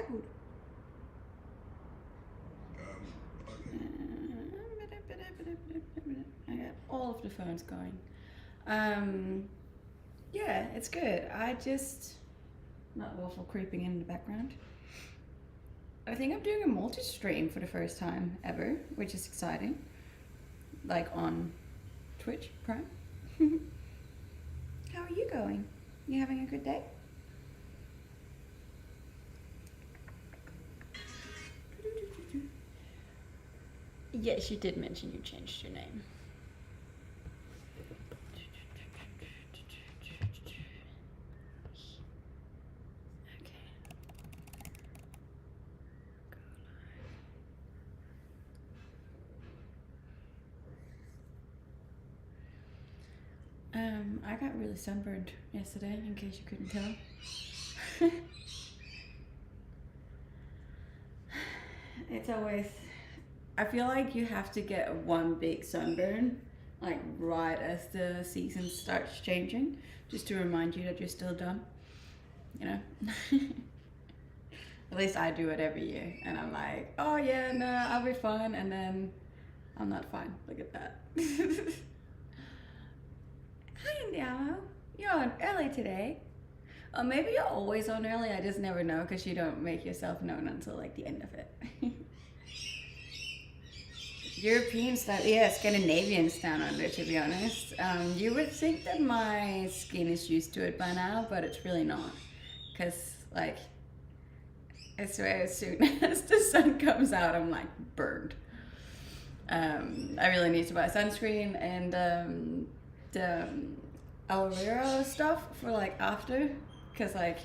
good. I got all of the phones going. Yeah, it's good. I just not awful creeping in the background. I think I'm doing a multi-stream for the first time ever, which is exciting. Like on Twitch Prime. How are you going? You having a good day? Yes, you did mention you changed your name. I got really sunburned yesterday, in case you couldn't tell. It's always, I feel like you have to get one big sunburn, like right as the season starts changing, just to remind you that you're still dumb, you know? At least I do it every year, and I'm like, oh yeah, no, I'll be fine, and then I'm not fine. Look at that. Hi, Indiamo. You're on early today. Or maybe you're always on early, I just never know because you don't make yourself known until like the end of it. European style, yeah, Scandinavian down under, to be honest. You would think that my skin is used to it by now, but it's really not. Because, like, I swear as soon as the sun comes out, I'm like burned. I really need to buy sunscreen and the aloe vera stuff for like after, because like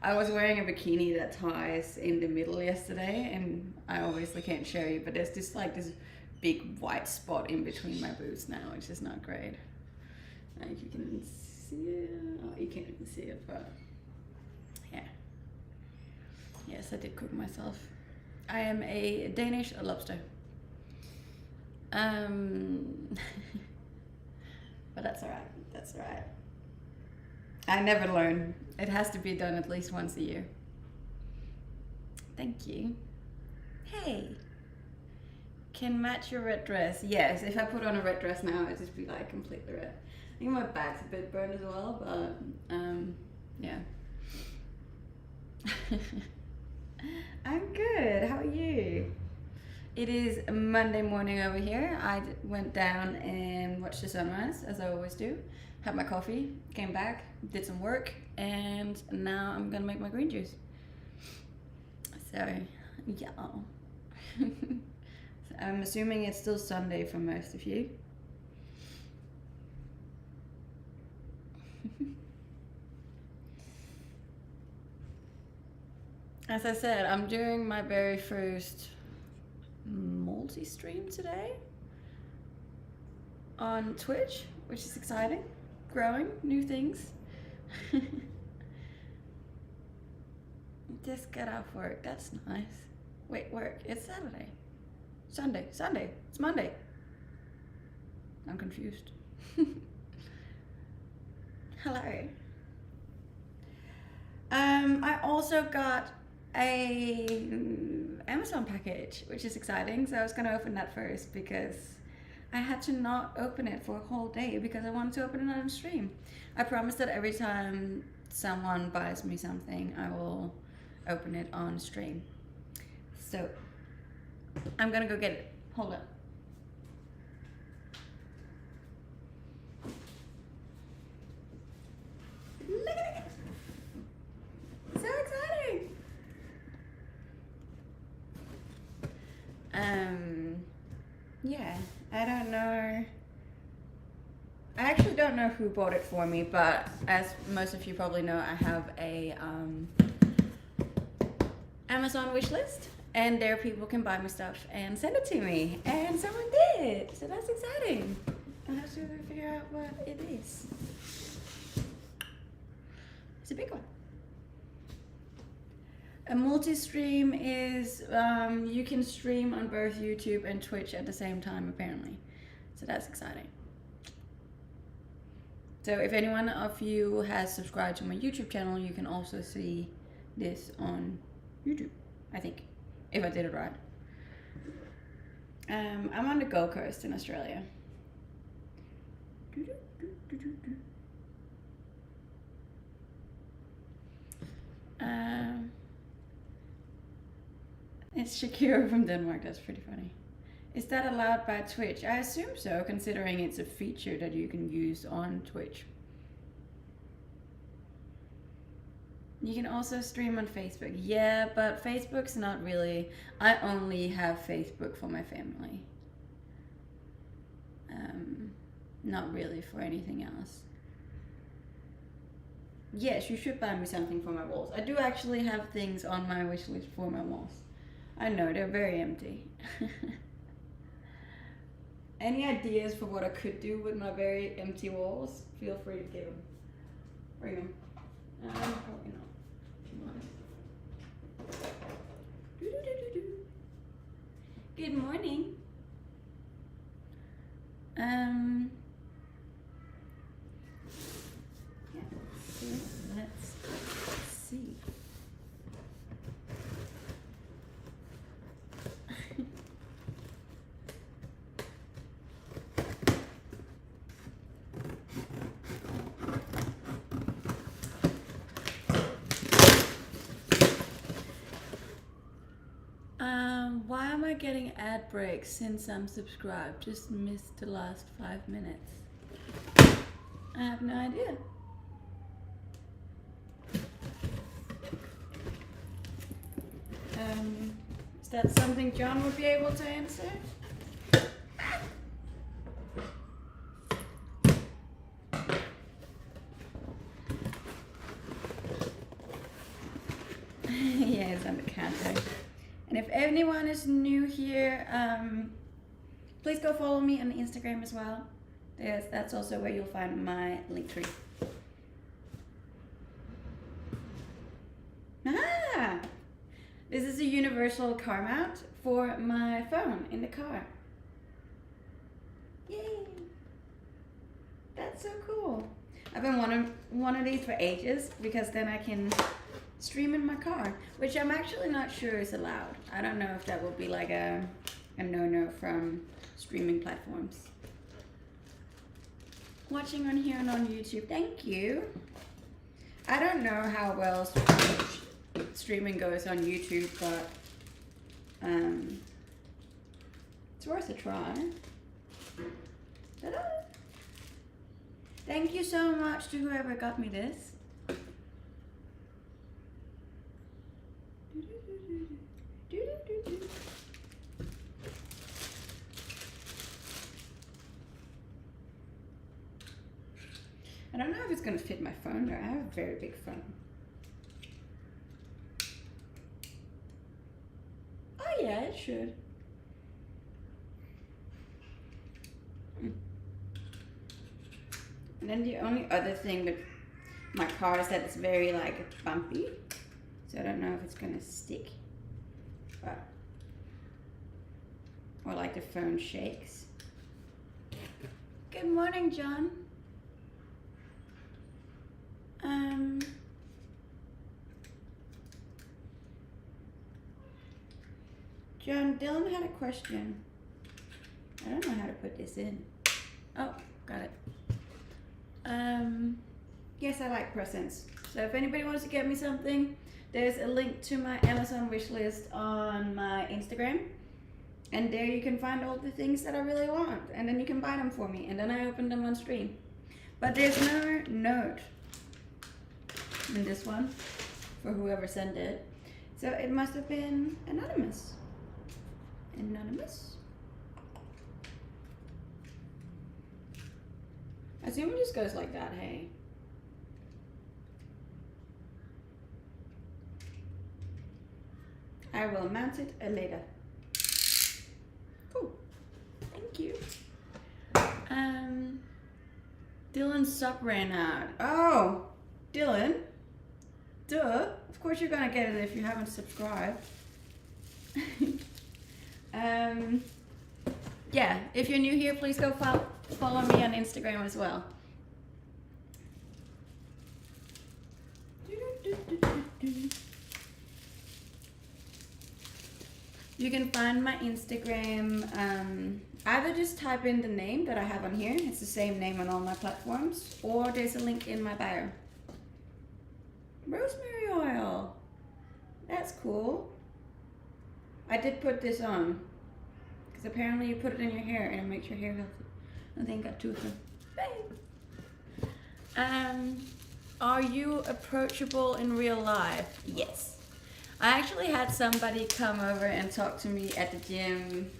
I was wearing a bikini that ties in the middle yesterday, and I obviously can't show you, but there's just like this big white spot in between my boobs now, which is not great. Like you can see it. Oh, you can't even see it, but yeah. Yes, I did cook myself. I am a Danish lobster. But that's alright. That's alright. I never learn. It has to be done at least once a year. Thank you. Hey. Can match your red dress. Yes, if I put on a red dress now, it'd just be like completely red. I think my back's a bit burned as well, but yeah. I'm good. How are you? It is Monday morning over here. I went down and watched the sunrise, as I always do. Had my coffee, came back, did some work, and now I'm gonna make my green juice. So, yeah. So I'm assuming it's still Sunday for most of you. As I said, I'm doing my very first multi-stream today on Twitch, which is exciting. Growing, new things. Just got off work, that's nice. Wait, work, it's Saturday. Sunday, it's Monday. I'm confused. Hello. I also got a Amazon package, which is exciting. So I was gonna open that first because I had to not open it for a whole day because I wanted to open it on stream. I promised that every time someone buys me something, I will open it on stream. So I'm gonna go get it. Hold up. Look at it! So exciting! Yeah, I don't know. I actually don't know who bought it for me, but as most of you probably know, I have a Amazon wishlist, and there people can buy me stuff and send it to me, and someone did, so that's exciting. I have to figure out what it is. It's a big one. A multi-stream is, you can stream on both YouTube and Twitch at the same time, apparently. So that's exciting. So if anyone of you has subscribed to my YouTube channel, you can also see this on YouTube. I think, if I did it right. I'm on the Gold Coast in Australia. It's Shakira from Denmark. That's pretty funny. Is that allowed by Twitch? I assume so, considering it's a feature that you can use on Twitch. You can also stream on Facebook. Yeah, but Facebook's not really... I only have Facebook for my family. Not really for anything else. Yes, you should buy me something for my walls. I do actually have things on my wish list for my walls. I know, they're very empty. Any ideas for what I could do with my very empty walls? Feel free to give them. Bring them. Probably not. Good morning. Yeah, let's see. Why am I getting ad breaks since I'm subscribed? Just missed the last 5 minutes. I have no idea. Is that something John would be able to answer? Yeah, it's on the counter. And if anyone is new here, please go follow me on Instagram as well. That's also where you'll find my link tree. Ah! This is a universal car mount for my phone in the car. Yay! That's so cool. I've been wanting one of these for ages because then I can stream in my car, which I'm actually not sure is allowed. I don't know if that will be like a no-no from streaming platforms. Watching on here and on YouTube, thank you. I don't know how well streaming goes on YouTube, but it's worth a try. Ta-da! Thank you so much to whoever got me this. I don't know if it's going to fit my phone though. I have a very big phone. Oh yeah, it should. And then the only other thing with my car is that it's very like bumpy. So I don't know if it's going to stick. But, or like the phone shakes. Good morning, John. John, Dylan had a question. I don't know how to put this in. Oh, got it. Yes, I like presents. So if anybody wants to get me something, there's a link to my Amazon wish list on my Instagram. And there you can find all the things that I really want. And then you can buy them for me. And then I open them on stream. But there's no note in this one for whoever sent it. So it must have been anonymous. Anonymous? I assume it just goes like that, hey? I will mount it later. Cool. Thank you. Dylan's sub ran out. Oh, Dylan. Duh. Of course you're gonna get it if you haven't subscribed. Yeah, if you're new here, please go follow me on Instagram as well. You can find my Instagram, either just type in the name that I have on here. It's the same name on all my platforms, or there's a link in my bio. Rosemary oil. That's cool. I did put this on because apparently you put it in your hair and it makes your hair healthy. I think I took it. Are you approachable in real life? Yes. I actually had somebody come over and talk to me at the gym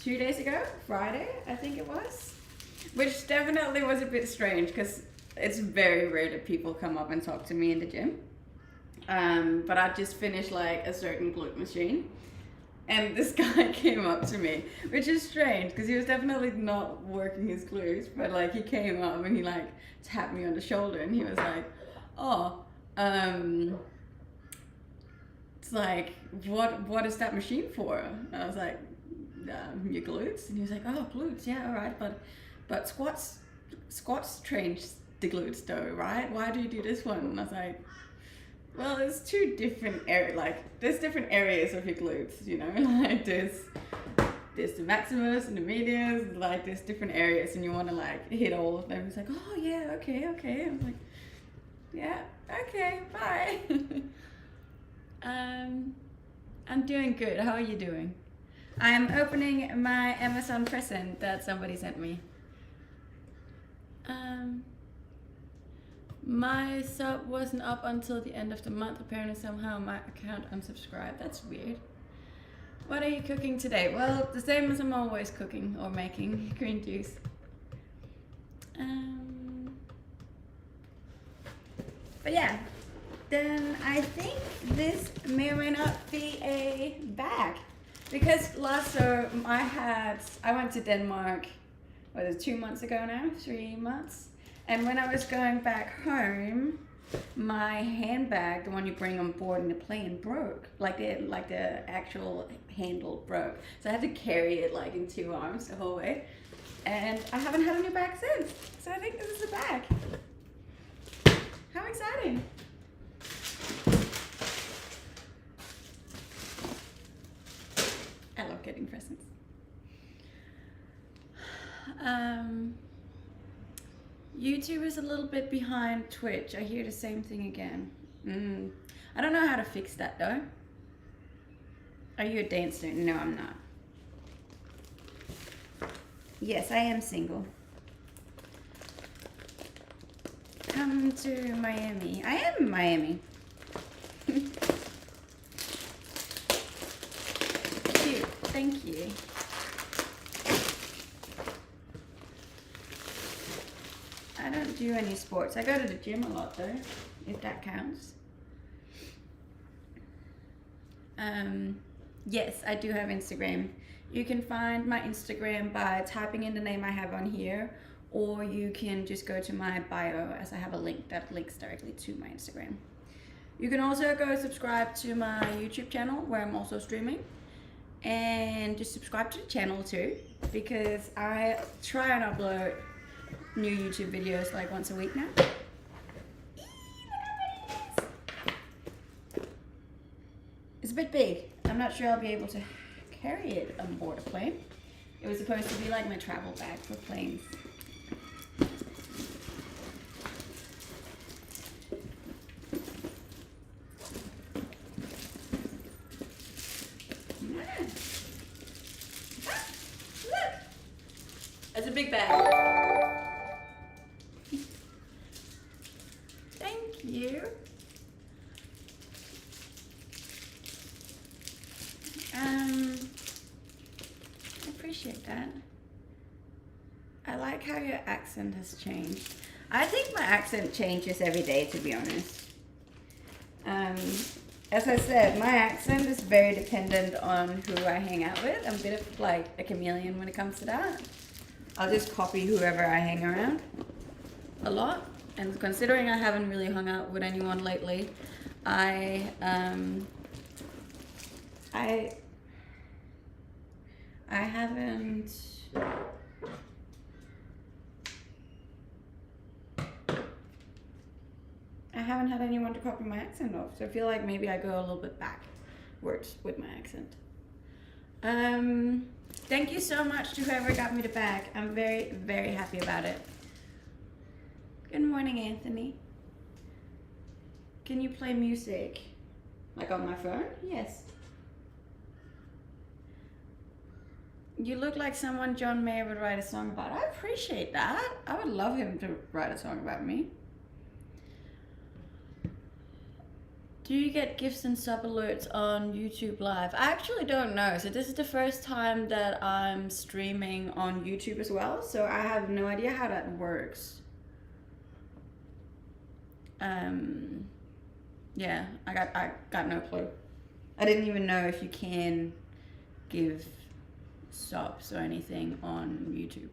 2 days ago, Friday, I think it was, which definitely was a bit strange because it's very rare that people come up and talk to me in the gym. But I just finished like a certain glute machine, and this guy came up to me, which is strange because he was definitely not working his glutes, but like he came up and he like tapped me on the shoulder and he was like, oh, it's like, what is that machine for? And I was like, your glutes. And he was like, oh, glutes, yeah, all right, but squats trains the glutes though, right? Why do you do this one? And I was like, well, there's two different areas, like there's different areas of your glutes, you know, like there's the maximus and the medius, like there's different areas and you want to like hit all of them. He's like, oh yeah, okay. I was like, yeah, okay, bye. I'm doing good. How are you doing? I'm opening my Amazon present that somebody sent me. My sub wasn't up until the end of the month. Apparently somehow my account unsubscribed. That's weird. What are you cooking today? Well, the same as I'm always cooking or making, green juice. But yeah, then I think this may or may not be a bag. Because last time I went to Denmark, what is it, 2 months ago now? 3 months? And when I was going back home, my handbag, the one you bring on board in the plane, broke. Like the actual handle broke. So I had to carry it like in 2 arms the whole way. And I haven't had a new bag since. So I think this is a bag. How exciting. I love getting presents. YouTube is a little bit behind Twitch. I hear the same thing again. I don't know how to fix that though. Are you a dancer? No, I'm not. Yes, I am single. Come to Miami. I am in Miami. Cute. Thank you. I don't do any sports. I go to the gym a lot though, if that counts. Yes, I do have Instagram. You can find my Instagram by typing in the name I have on here, or you can just go to my bio as I have a link that links directly to my Instagram. You can also go subscribe to my YouTube channel where I'm also streaming, and just subscribe to the channel too, because I try and upload new YouTube videos like once a week now. It's a bit big. I'm not sure I'll be able to carry it on board a plane. It was supposed to be like my travel bag for planes. Look! That's a big bag. Thank you. I appreciate that. I like how your accent has changed. I think my accent changes every day, to be honest. As I said, my accent is very dependent on who I hang out with. I'm a bit of like a chameleon when it comes to that. I'll just copy whoever I hang around a lot. And considering I haven't really hung out with anyone lately, I haven't had anyone to copy my accent off, so I feel like maybe I go a little bit backwards with my accent. Thank you so much to whoever got me the bag. I'm very, very happy about it. Good morning, Anthony. Can you play music? Like on my phone? Yes. You look like someone John Mayer would write a song about. I appreciate that. I would love him to write a song about me. Do you get gifts and sub alerts on YouTube Live? I actually don't know. So this is the first time that I'm streaming on YouTube as well. So I have no idea how that works. Yeah, I got no clue. I didn't even know if you can give subs or anything on YouTube.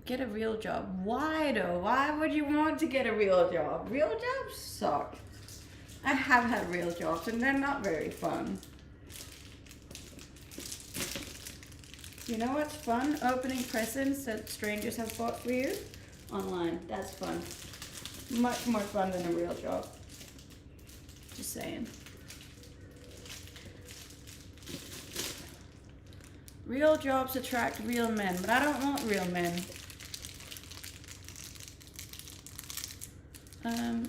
Get a real job. Why though? Why would you want to get a real job? Real jobs suck. I have had real jobs and they're not very fun. You know what's fun? Opening presents that strangers have bought for you online. That's fun. Much more fun than a real job. Just saying. Real jobs attract real men, but I don't want real men.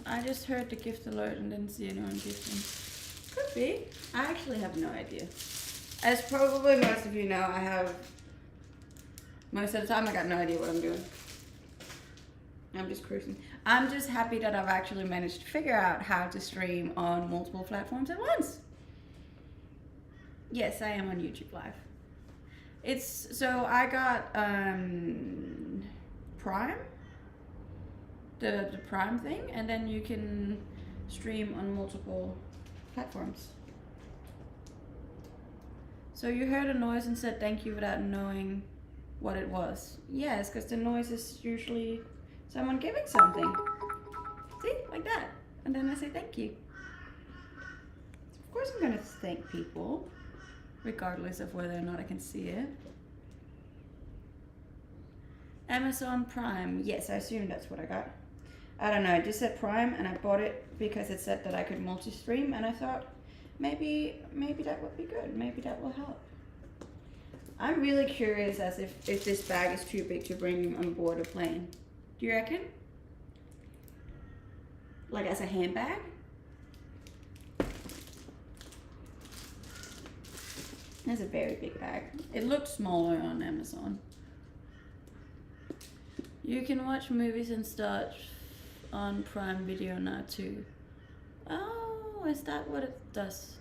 I just heard the gift alert and didn't see anyone gifting. Could be. I actually have no idea. As probably most of you know, I have, most of the time I got no idea what I'm doing. I'm just cruising. I'm just happy that I've actually managed to figure out how to stream on multiple platforms at once. Yes, I am on YouTube Live. It's, so I got Prime, the Prime thing, and then you can stream on multiple platforms. So you heard a noise and said thank you without knowing what it was. Yes, because the noise is usually someone giving something. See, like that. And then I say thank you. So of course I'm gonna thank people, regardless of whether or not I can see it. Amazon Prime. Yes, I assume that's what I got. I don't know, it just said Prime and I bought it because it said that I could multi-stream and I thought maybe that would be good. Maybe that will help. I'm really curious as if this bag is too big to bring on board a plane. Do you reckon? Like as a handbag? That's a very big bag. It looked smaller on Amazon. You can watch movies and stuff on Prime Video now too. Oh, is that what it does?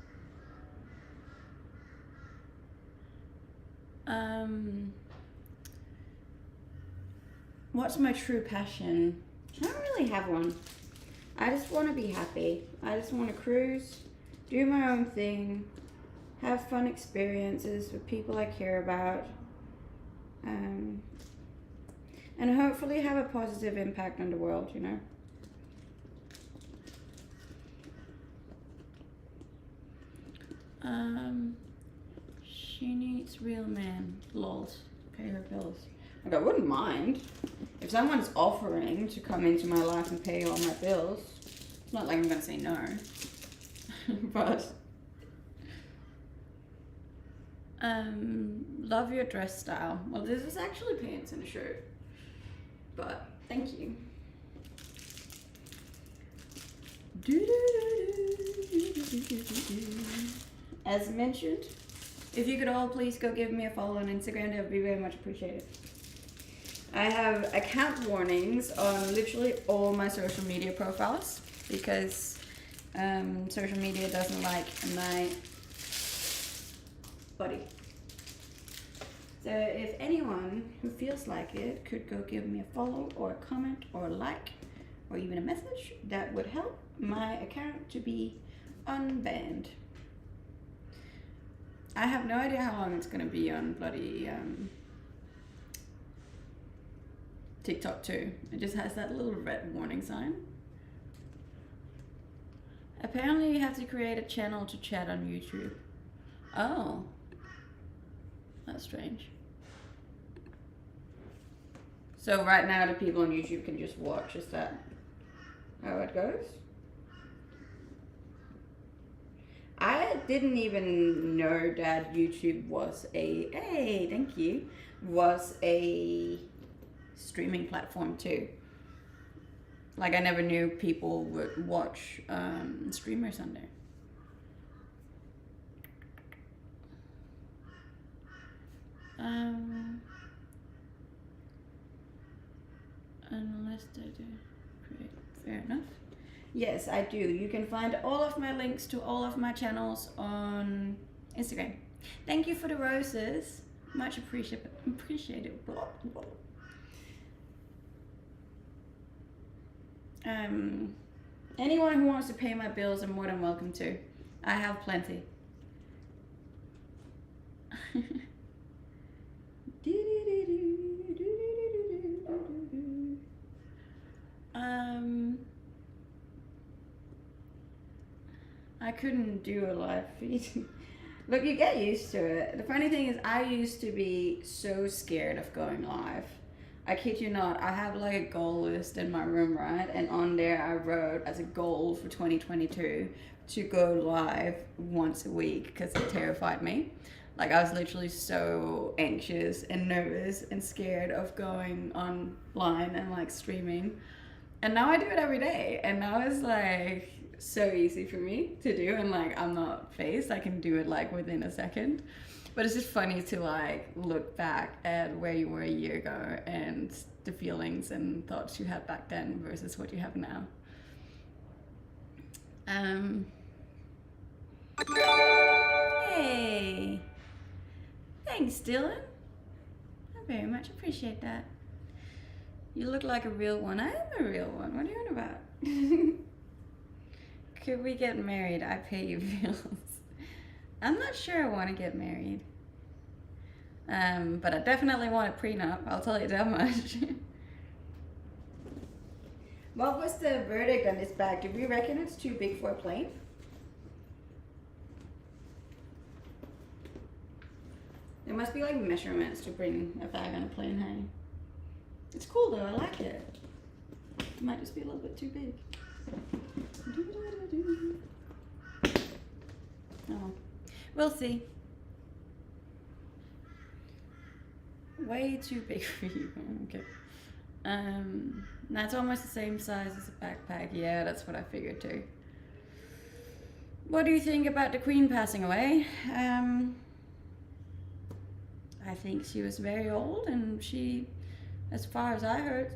What's my true passion? I don't really have one. I just want to be happy. I just want to cruise, do my own thing, have fun experiences with people I care about, and hopefully have a positive impact on the world, you know? She needs real man. Lols. Pay her bills. Like, I wouldn't mind. If someone's offering to come into my life and pay all my bills, it's not like I'm gonna say no. But love your dress style. Well, this is actually pants and a shirt. But thank you. As mentioned, if you could all please go give me a follow on Instagram, that would be very much appreciated. I have account warnings on literally all my social media profiles because social media doesn't like my body. So if anyone who feels like it could go give me a follow or a comment or a like or even a message, that would help my account to be unbanned. I have no idea how long it's going to be on bloody TikTok too. It just has that little red warning sign. Apparently you have to create a channel to chat on YouTube. Oh. That's strange. So right now the people on YouTube can just watch. Is that how it goes? I didn't even know that YouTube was thank you, was a streaming platform too. Like I never knew people would watch streamers on there. Unless they do create, fair enough. Yes, I do. You can find all of my links to all of my channels on Instagram. Thank you for the roses. Much appreciated. Anyone who wants to pay my bills are more than welcome to. I have plenty. I couldn't do a live feed. Look, you get used to it. The funny thing is I used to be so scared of going live. I kid you not, I have like a goal list in my room, right? And on there I wrote as a goal for 2022 to go live once a week because it terrified me. Like I was literally so anxious and nervous and scared of going online and like streaming. And now I do it every day. And now it's like so easy for me to do, and like I'm not phased. I can do it like within a second. But it's just funny to like look back at where you were a year ago and the feelings and thoughts you had back then versus what you have now. Hey, thanks Dylan, I very much appreciate that. You look like a real one. I am a real one. What are you on about? Could we get married? I pay you bills. I'm not sure I want to get married. But I definitely want a prenup. I'll tell you that much. What was the verdict on this bag? Do we reckon it's too big for a plane? There must be like measurements to bring a bag on a plane, hey? It's cool though, I like it. It might just be a little bit too big. Oh, we'll see. Way too big for you. Okay. That's almost the same size as a backpack. Yeah, that's what I figured too. What do you think about the Queen passing away? I think she was very old, and she, as far as I heard,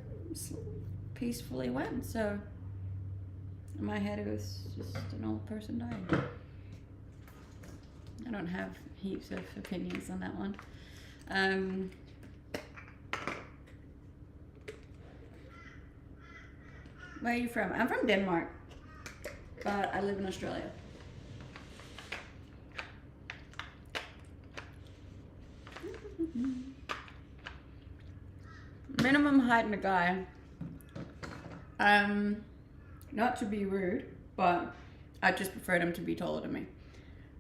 peacefully went. So in my head, it was just an old person dying. I don't have heaps of opinions on that one. Where are you from? I'm from Denmark, but I live in Australia. Minimum height in a guy. Not to be rude, but I just prefer them to be taller than me.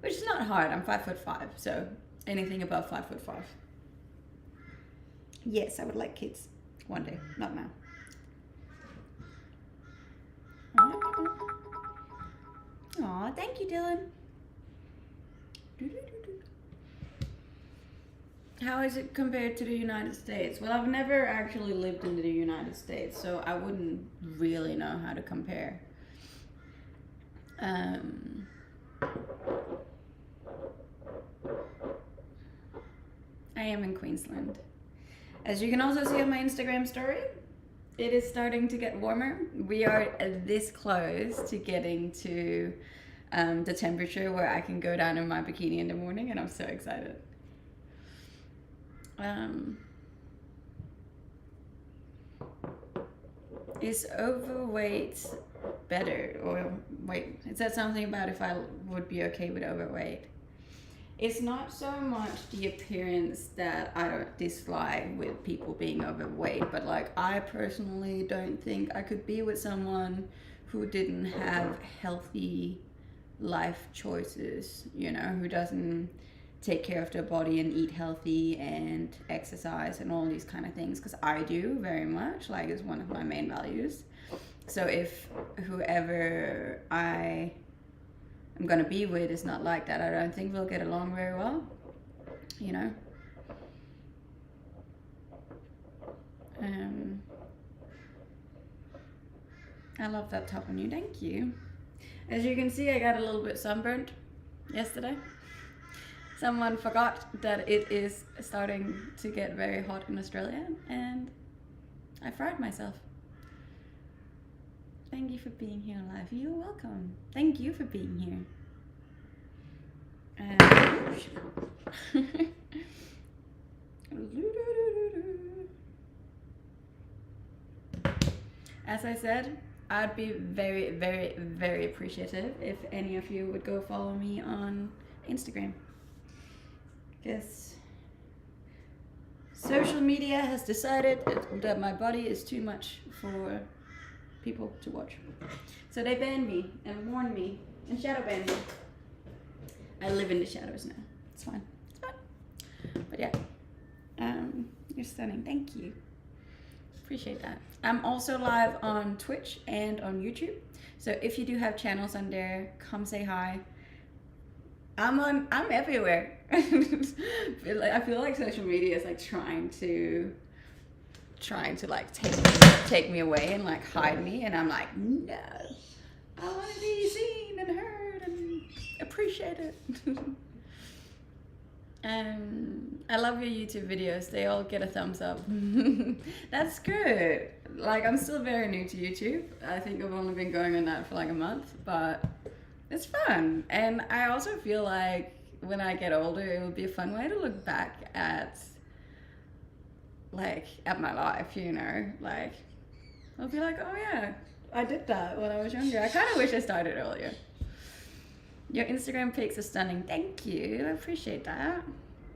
Which is not hard. I'm 5'5", so anything above 5'5". Yes, I would like kids one day, not now. Aw, thank you, Dylan. How is it compared to the United States? Well, I've never actually lived in the United States, so I wouldn't really know how to compare. I am in Queensland. As you can also see on my Instagram story, it is starting to get warmer. We are this close to getting to the temperature where I can go down in my bikini in the morning, and I'm so excited. Is overweight better? Or wait, it said something about if I would be okay with overweight. It's not so much the appearance that I don't dislike with people being overweight, but like I personally don't think I could be with someone who didn't have healthy life choices, you know, who doesn't take care of their body and eat healthy and exercise and all these kind of things, because I do very much, like it's one of my main values. So if whoever I I'm gonna be with is not like that. I don't think we'll get along very well, you know. I love that top on you, thank you. As you can see, I got a little bit sunburnt yesterday. Someone forgot that it is starting to get very hot in Australia, and I fried myself. Thank you for being here live. You're welcome. Thank you for being here. As I said, I'd be very, very, very appreciative if any of you would go follow me on Instagram. Because social media has decided that my body is too much for people to watch. So they banned me and warned me and shadow banned me. I live in the shadows now. It's fine. It's fine. But yeah, you're stunning. Thank you. Appreciate that. I'm also live on Twitch and on YouTube. So if you do have channels on there, come say hi. I'm everywhere. I feel like social media is like trying to like take me away and like hide me, and I'm like, no, I want to be seen and heard and appreciated. I love your YouTube videos. They all get a thumbs up. That's good. Like, I'm still very new to YouTube. I think I've only been going on that for like a month, but it's fun. And I also feel like when I get older, it would be a fun way to look back at my life, you know, like I'll be like, oh yeah, I did that when I was younger. I kind of wish I started earlier. Your Instagram pics are stunning. Thank you. I appreciate that.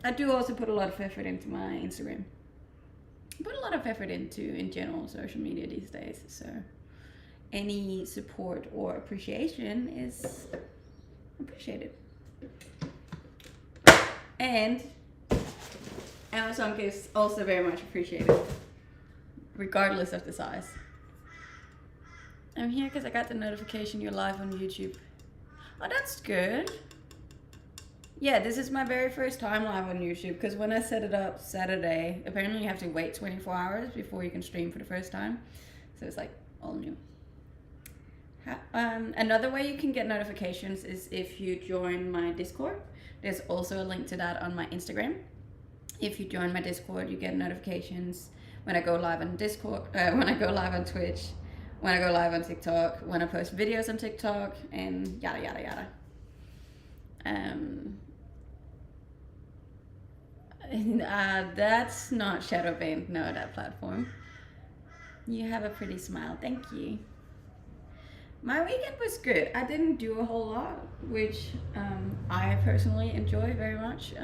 I do also put a lot of effort into my Instagram. I put a lot of effort into, in general, social media these days. So any support or appreciation is appreciated. And Amazon gifts also very much appreciated, regardless of the size. I'm here because I got the notification you're live on YouTube. Oh, that's good. Yeah, this is my very first time live on YouTube, because when I set it up Saturday, apparently you have to wait 24 hours before you can stream for the first time. So it's like all new. Another way you can get notifications is if you join my Discord. There's also a link to that on my Instagram. If you join my Discord, you get notifications when I go live on Discord, when I go live on Twitch, when I go live on TikTok, when I post videos on TikTok, and yada yada yada. That's not Shadowband, no, that platform. You have a pretty smile, thank you. My weekend was good. I didn't do a whole lot, which I personally enjoy very much.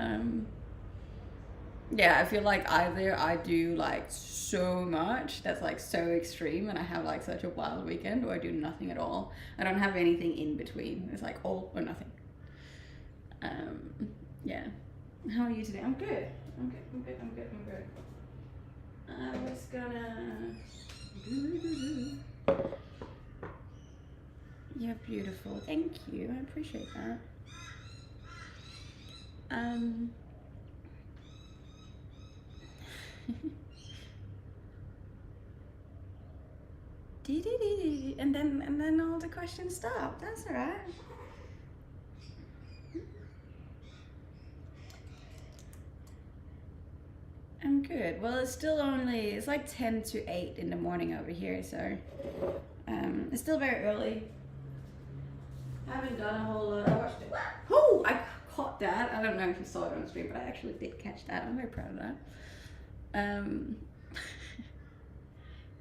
Yeah, I feel like either I do like so much that's like so extreme and I have like such a wild weekend, or I do nothing at all. I don't have anything in between. It's like all or nothing. Yeah. How are you today? I'm good. I'm good. I was gonna... You're beautiful. Thank you. I appreciate that. And then all the questions stop. That's all right. I'm good. Well, it's still it's like 10 to 8 in the morning over here, so it's still very early. I haven't done a whole lot. I watched it. Oh, I caught that. I don't know if you saw it on stream, but I actually did catch that. I'm very proud of that.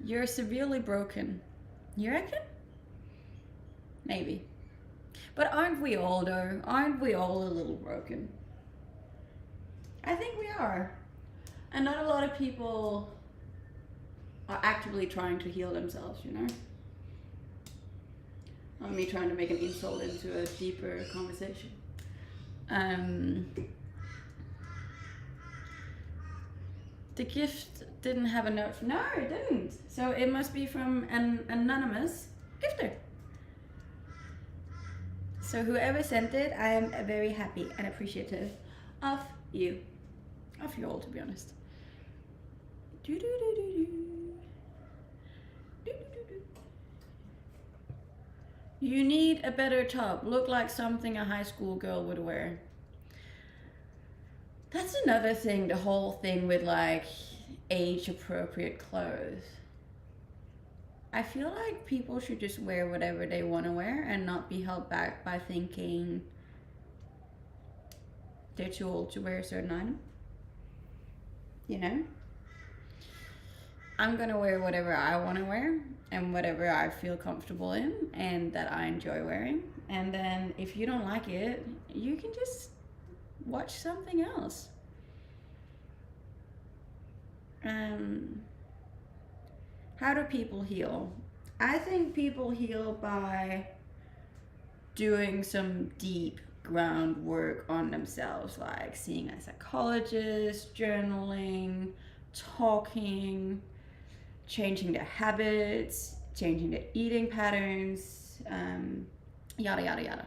You're severely broken. You reckon? Maybe. But aren't we all though? Aren't we all a little broken? I think we are. And not a lot of people are actively trying to heal themselves, you know? Not me trying to make an insult into a deeper conversation. The gift didn't have a note. No, it didn't. So it must be from an anonymous gifter. So whoever sent it, I am very happy and appreciative of you. Of you all, to be honest. You need a better top. Look like something a high school girl would wear. That's another thing, the whole thing with like age appropriate clothes. I feel like people should just wear whatever they want to wear and not be held back by thinking they're too old to wear a certain item. You know? I'm gonna wear whatever I want to wear and whatever I feel comfortable in and that I enjoy wearing. And then if you don't like it, you can just watch something else. How do people heal? I think people heal by doing some deep groundwork on themselves, like seeing a psychologist, journaling, talking, changing their habits, changing their eating patterns, yada yada yada,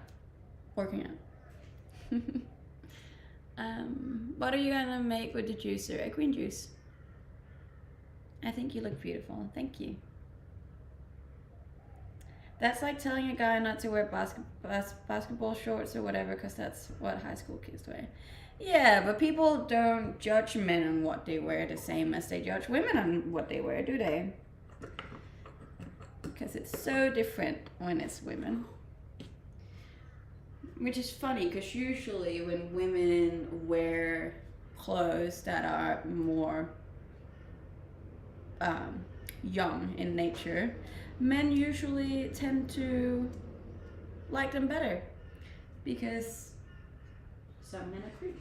working out. What are you gonna make with the juicer? A green juice. I think you look beautiful. Thank you. That's like telling a guy not to wear basketball shorts or whatever, because that's what high school kids wear. Yeah, but people don't judge men on what they wear the same as they judge women on what they wear, do they? Because it's so different when it's women. Which is funny, because usually when women wear clothes that are more young in nature, men usually tend to like them better, because some men are creep.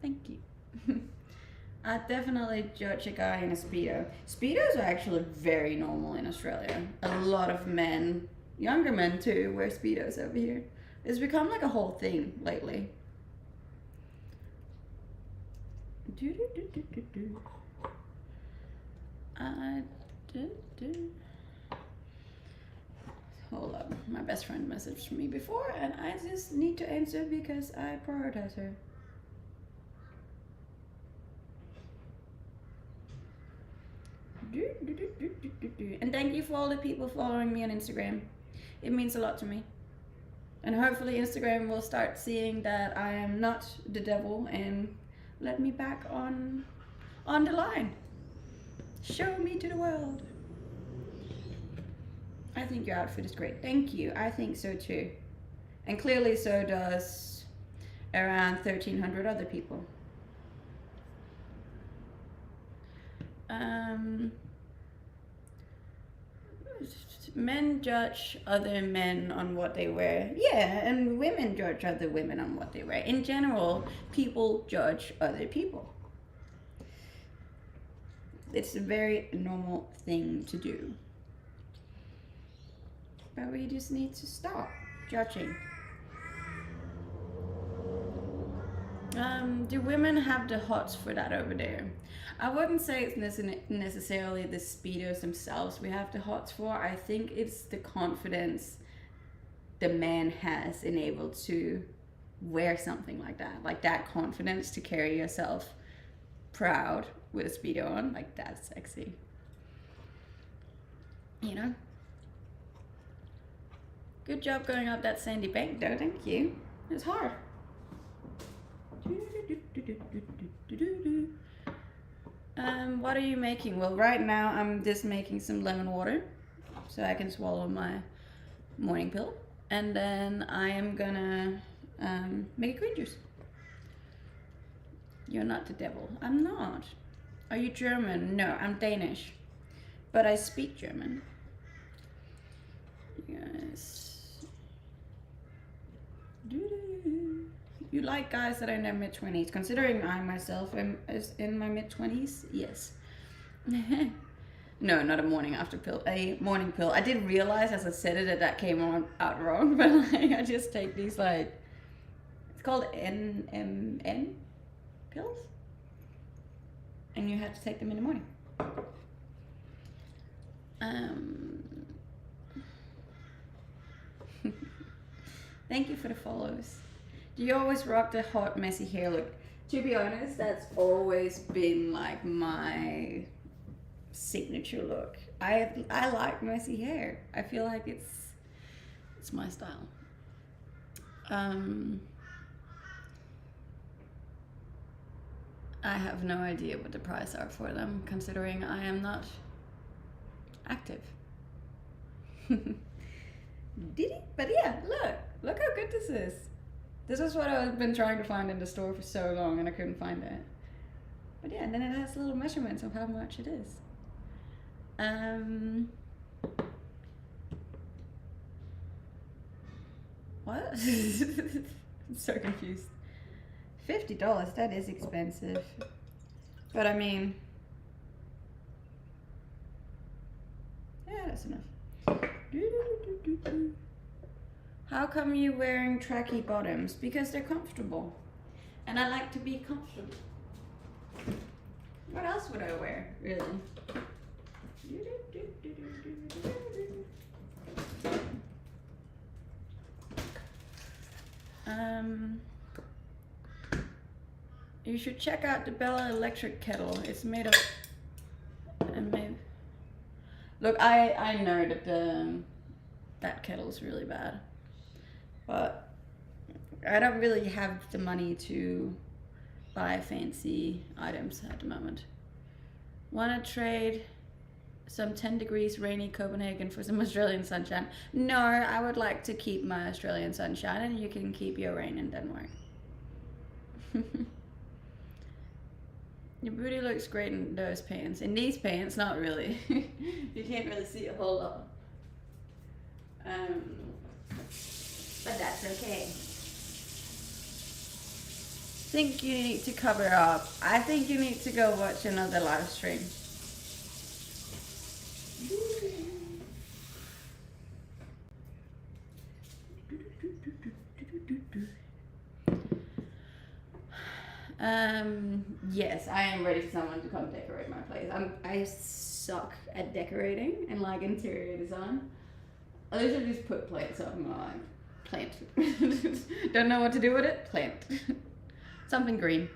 Thank you. I definitely judge a guy in a Speedo. Speedos are actually very normal in Australia. A lot of men, younger men too, wear Speedos over here. It's become like a whole thing lately. Hold up, my best friend messaged me before and I just need to answer because I prioritize her. And thank you for all the people following me on Instagram. It means a lot to me. And hopefully Instagram will start seeing that I am not the devil and let me back on the line. Show me to the world. I think your outfit is great. Thank you. I think so too. And clearly so does around 1,300 other people. Men judge other men on what they wear. Yeah, and women judge other women on what they wear. In general, people judge other people. It's a very normal thing to do. But we just need to stop judging. Do women have the hots for that over there? I wouldn't say it's necessarily the Speedos themselves we have the hots for. I think it's the confidence the man has in able to wear something like that. Like that confidence to carry yourself proud with a Speedo on. Like that's sexy. You know? Good job going up that sandy bank though, thank you. It was hard. What are you making? Well, right now I'm just making some lemon water so I can swallow my morning pill, and then I am gonna make a green juice. You're not the devil. I'm not. Are you German? No, I'm Danish, but I speak German. Yes. You like guys that are in their mid-20s. Considering I myself am in my mid-20s, yes. No, not a morning after pill. A morning pill. I did realize as I said it that came out wrong, but like I just take these like, it's called NMN pills, and you have to take them in the morning. Um, Thank you for the follows. Do you always rock the hot, messy hair look? To be honest, that's always been like my signature look. I like messy hair. I feel like it's my style. I have no idea what the price are for them, considering I am not active. Did he? But yeah, look how good this is. This is what I've been trying to find in the store for so long and I couldn't find it. But yeah, and then it has little measurements of how much it is. What? I'm so confused. $50, that is expensive. But I mean, yeah, that's enough. How come you wearing tracky bottoms? Because they're comfortable. And I like to be comfortable. What else would I wear, really? You should check out the Bella electric kettle. It's made of, look, I know that that kettle's really bad, but I don't really have the money to buy fancy items at the moment. Want to trade some 10 degrees rainy Copenhagen for some Australian sunshine? No, I would like to keep my Australian sunshine and you can keep your rain in Denmark. Your booty looks great in those pants. In these pants, not really. You can't really see a whole lot. But that's okay. Think you need to cover up. I think you need to go watch another live stream. Yes, I am ready for someone to come decorate my place. I suck at decorating and like interior design. I literally just put plants up and I'm like, plant. Don't know what to do with it? Plant. Something green.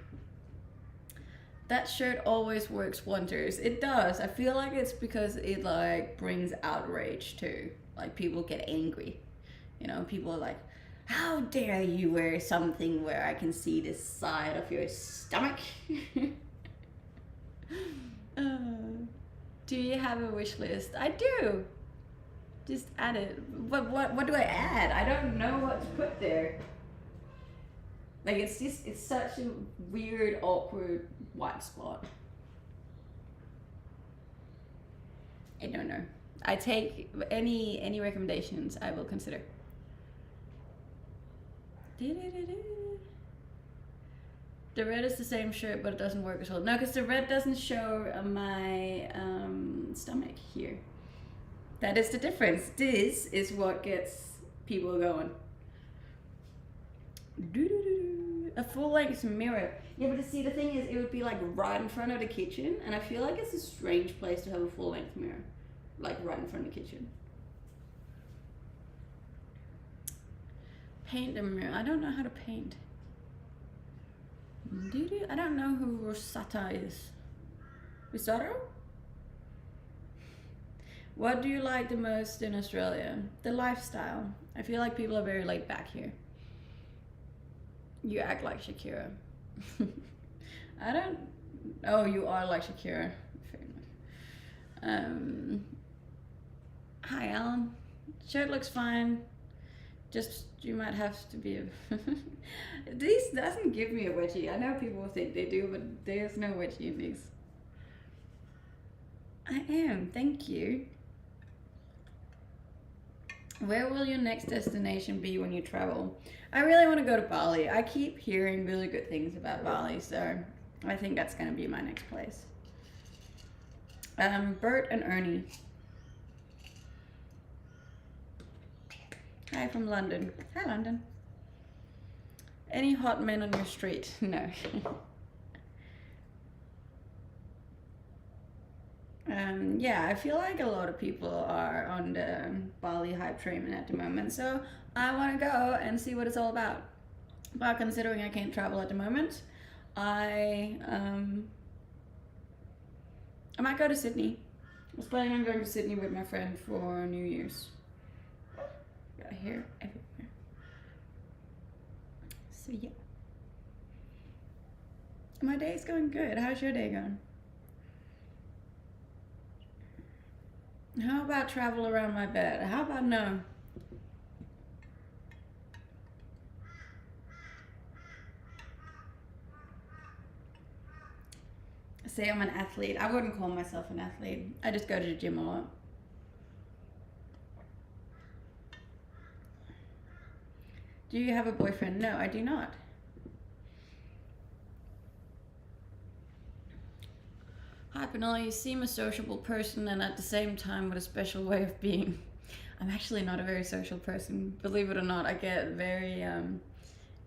That shirt always works wonders. It does. I feel like it's because it like brings outrage too. Like people get angry. You know, people are like, how dare you wear something where I can see the side of your stomach? Do you have a wish list? I do. Just add it. What do I add? I don't know what to put there. Like it's such a weird, awkward white spot. I don't know. I take any recommendations I will consider. The red is the same shirt, but it doesn't work as well. No, because the red doesn't show my stomach here. That is the difference. This is what gets people going. A full-length mirror. Yeah, but see, the thing is, it would be like right in front of the kitchen, and I feel like it's a strange place to have a full-length mirror. Like right in front of the kitchen. Paint the mirror. I don't know how to paint. I don't know who Rosetta is. Risotto? What do you like the most in Australia? The lifestyle. I feel like people are very laid back here. You act like Shakira. I don't... Oh, you are like Shakira. Fair enough. Hi, Alan. Shirt looks fine. Just, you might have to be a... This doesn't give me a wedgie. I know people think they do, but there's no wedgie in these. I am, thank you. Where will your next destination be when you travel? I really want to go to Bali. I keep hearing really good things about Bali, so I think that's going to be my next place. Bert and Ernie. Hi from London. Hi, London. Any hot men on your street? No. Yeah, I feel like a lot of people are on the Bali hype train at the moment, so I want to go and see what it's all about. But considering I can't travel at the moment, I I might go to Sydney. I was planning on going to Sydney with my friend for New Year's. Got hair everywhere. So yeah. My day's going good. How's your day going? How about travel around my bed? How about no? Say I'm an athlete. I wouldn't call myself an athlete. I just go to the gym a lot. Do you have a boyfriend? No, I do not. Hi, Penel. You seem a sociable person and at the same time with a special way of being. I'm actually not a very social person. Believe it or not, I get very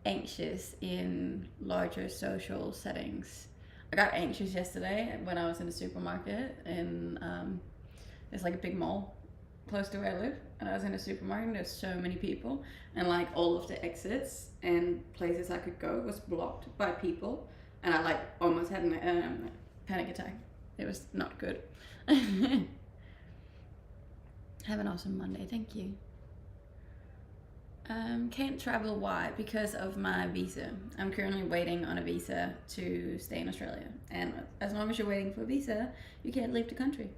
anxious in larger social settings. I got anxious yesterday when I was in the supermarket and there's like a big mall close to where I live, and I was in a supermarket and there's so many people, and like all of the exits and places I could go was blocked by people, and I like almost had a panic attack. It was not good. Have an awesome Monday. Thank you. Can't travel. Why? Because of my visa. I'm currently waiting on a visa to stay in Australia, and as long as you're waiting for a visa, you can't leave the country.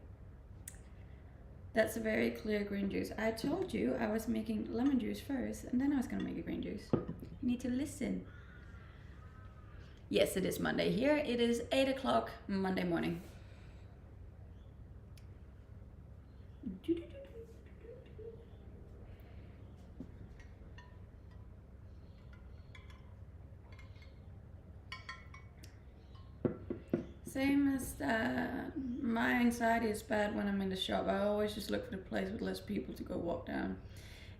That's a very clear green juice. I told you I was making lemon juice first, and then I was gonna make a green juice. You need to listen. Yes, it is Monday here. It is 8 o'clock Monday morning. Same as my anxiety is bad when I'm in the shop. I always just look for the place with less people to go walk down.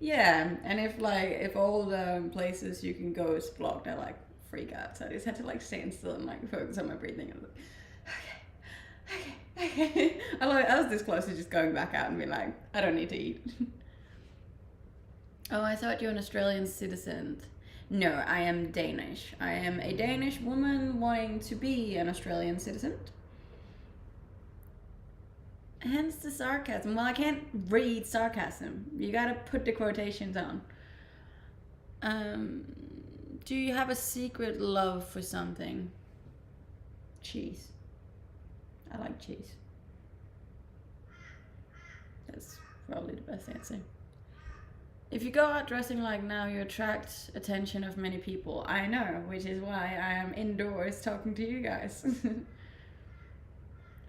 Yeah, and if all the places you can go is blocked, I like freak out. So I just had to like stand still and like focus on my breathing. I was like, okay. I was this close to just going back out and being like, I don't need to eat. Oh, I thought you were an Australian citizen. No, I am Danish. I am a Danish woman wanting to be an Australian citizen. Hence the sarcasm. Well, I can't read sarcasm. You gotta put the quotations on. Do you have a secret love for something? Cheese. I like cheese. That's probably the best answer. If you go out dressing like now, you attract attention of many people. I know, which is why I am indoors talking to you guys.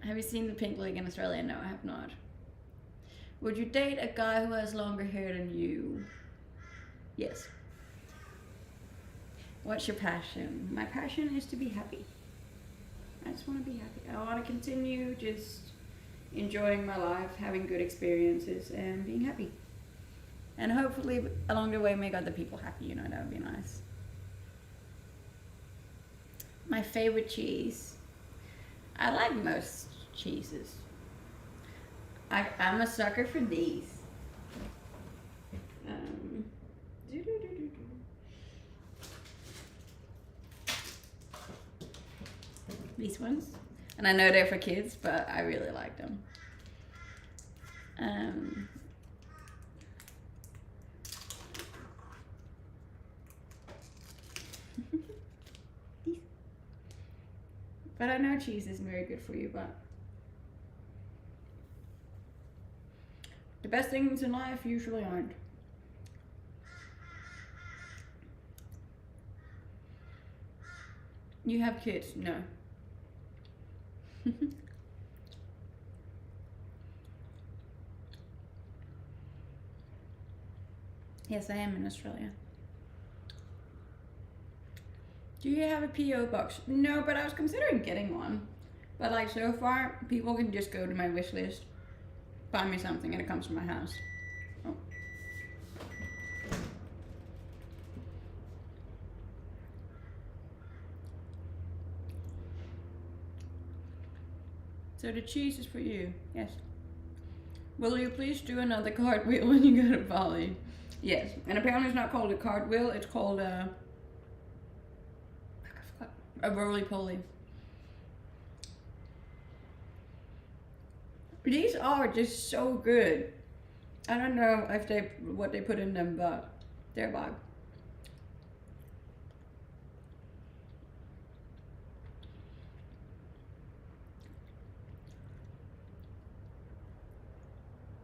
Have you seen the Pink League in Australia? No, I have not. Would you date a guy who has longer hair than you? Yes. What's your passion? My passion is to be happy. I just want to be happy. I want to continue just enjoying my life, having good experiences, and being happy. And hopefully along the way make other people happy, you know, that would be nice. My favorite cheese. I like most cheeses. I'm a sucker for these. These ones. And I know they're for kids, but I really like them. But I know cheese isn't very good for you, but the best things in life usually aren't. You have kids? No. Yes, I am in Australia. Do you have a P.O. box? No, but I was considering getting one. But like so far, people can just go to my wish list, buy me something, and it comes to my house. Oh. So the cheese is for you. Yes. Will you please do another cartwheel when you go to Bali? Yes. And apparently it's not called a cartwheel, it's called a roly-poly. These are just so good. I don't know if what they put in them, but they're vibe.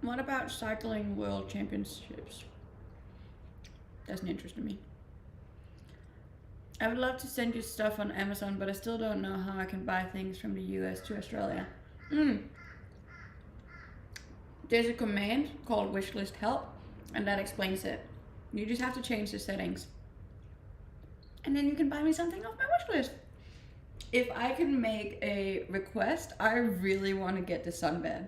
What about cycling world championships? Doesn't interest me. I would love to send you stuff on Amazon, but I still don't know how I can buy things from the US to Australia. There's a command called Wishlist help, and that explains it. You just have to change the settings. And then you can buy me something off my wish list. If I can make a request, I really want to get the sunbed.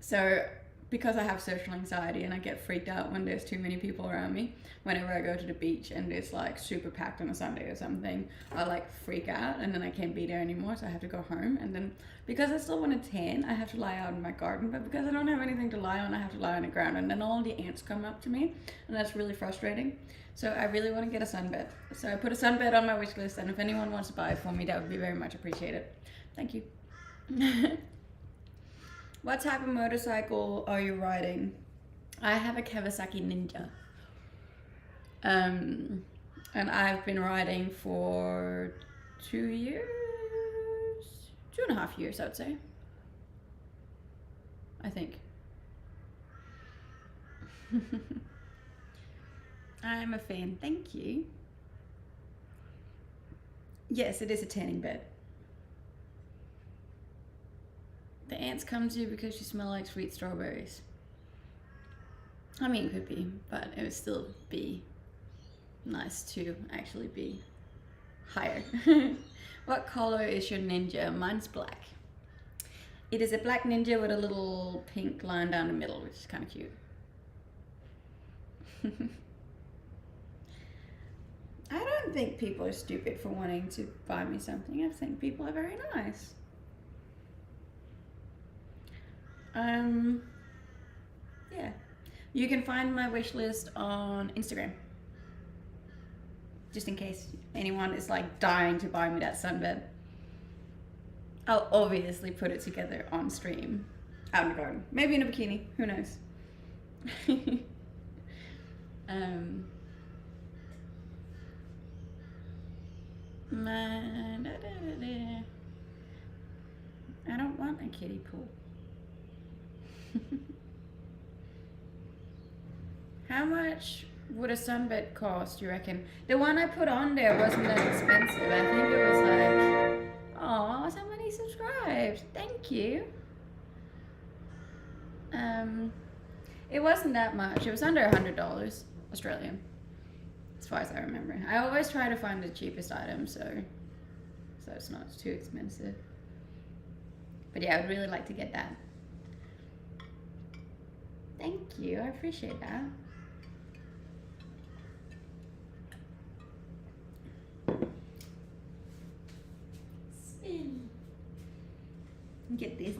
So because I have social anxiety and I get freaked out when there's too many people around me, whenever I go to the beach and it's like super packed on a Sunday or something, I like freak out and then I can't be there anymore, so I have to go home. And then because I still want to tan, I have to lie out in my garden, but because I don't have anything to lie on, I have to lie on the ground, and then all the ants come up to me, and that's really frustrating. So I really want to get a sunbed. So I put a sunbed on my wish list, and if anyone wants to buy it for me, that would be very much appreciated. Thank you. What type of motorcycle are you riding? I have a Kawasaki Ninja. And I've been riding for 2 years, 2.5 years, I'd say. I think. I'm a fan, thank you. Yes, it is a tanning bed. The ants come to you because you smell like sweet strawberries. I mean, it could be, but it would still be nice to actually be higher. What color is your Ninja? Mine's black. It is a black Ninja with a little pink line down the middle, which is kind of cute. I don't think people are stupid for wanting to buy me something. I think people are very nice. Yeah. You can find my wish list on Instagram. Just in case anyone is like dying to buy me that sunbed. I'll obviously put it together on stream. Out in the garden. Maybe in a bikini. Who knows? I don't want a kiddie pool. How much would a sunbed cost, you reckon? The one I put on there wasn't that expensive. I think it was like, oh, somebody subscribed. Thank you. It wasn't that much. It was under $100 Australian, as far as I remember. I always try to find the cheapest item, so it's not too expensive. But yeah, I would really like to get that. Thank you, I appreciate that. Spin. Get this.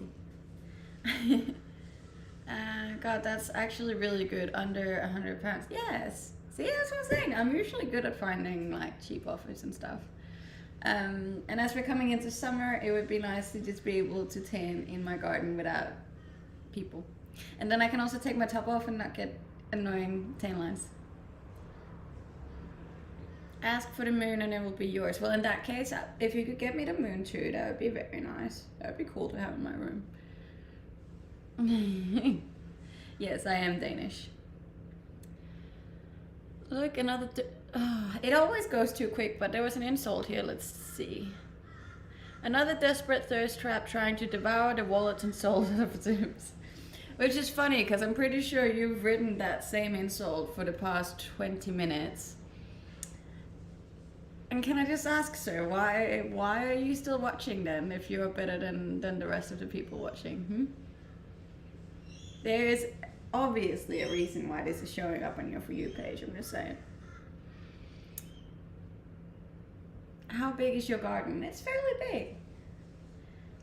God, that's actually really good. Under £100. Yes. See, that's what I'm saying. I'm usually good at finding like cheap offers and stuff. And as we're coming into summer, it would be nice to just be able to tan in my garden without people. And then I can also take my top off and not get annoying tan lines. Ask for the moon and it will be yours. Well, in that case, if you could get me the moon too, that would be very nice. That would be cool to have in my room. Yes, I am Danish. Look, another... it always goes too quick, but there was an insult here. Let's see. Another desperate thirst trap trying to devour the wallets and souls of Zooms. Which is funny, because I'm pretty sure you've written that same insult for the past 20 minutes. And can I just ask, sir, why are you still watching then, if you're better than the rest of the people watching? There is obviously a reason why this is showing up on your For You page, I'm just saying. How big is your garden? It's fairly big.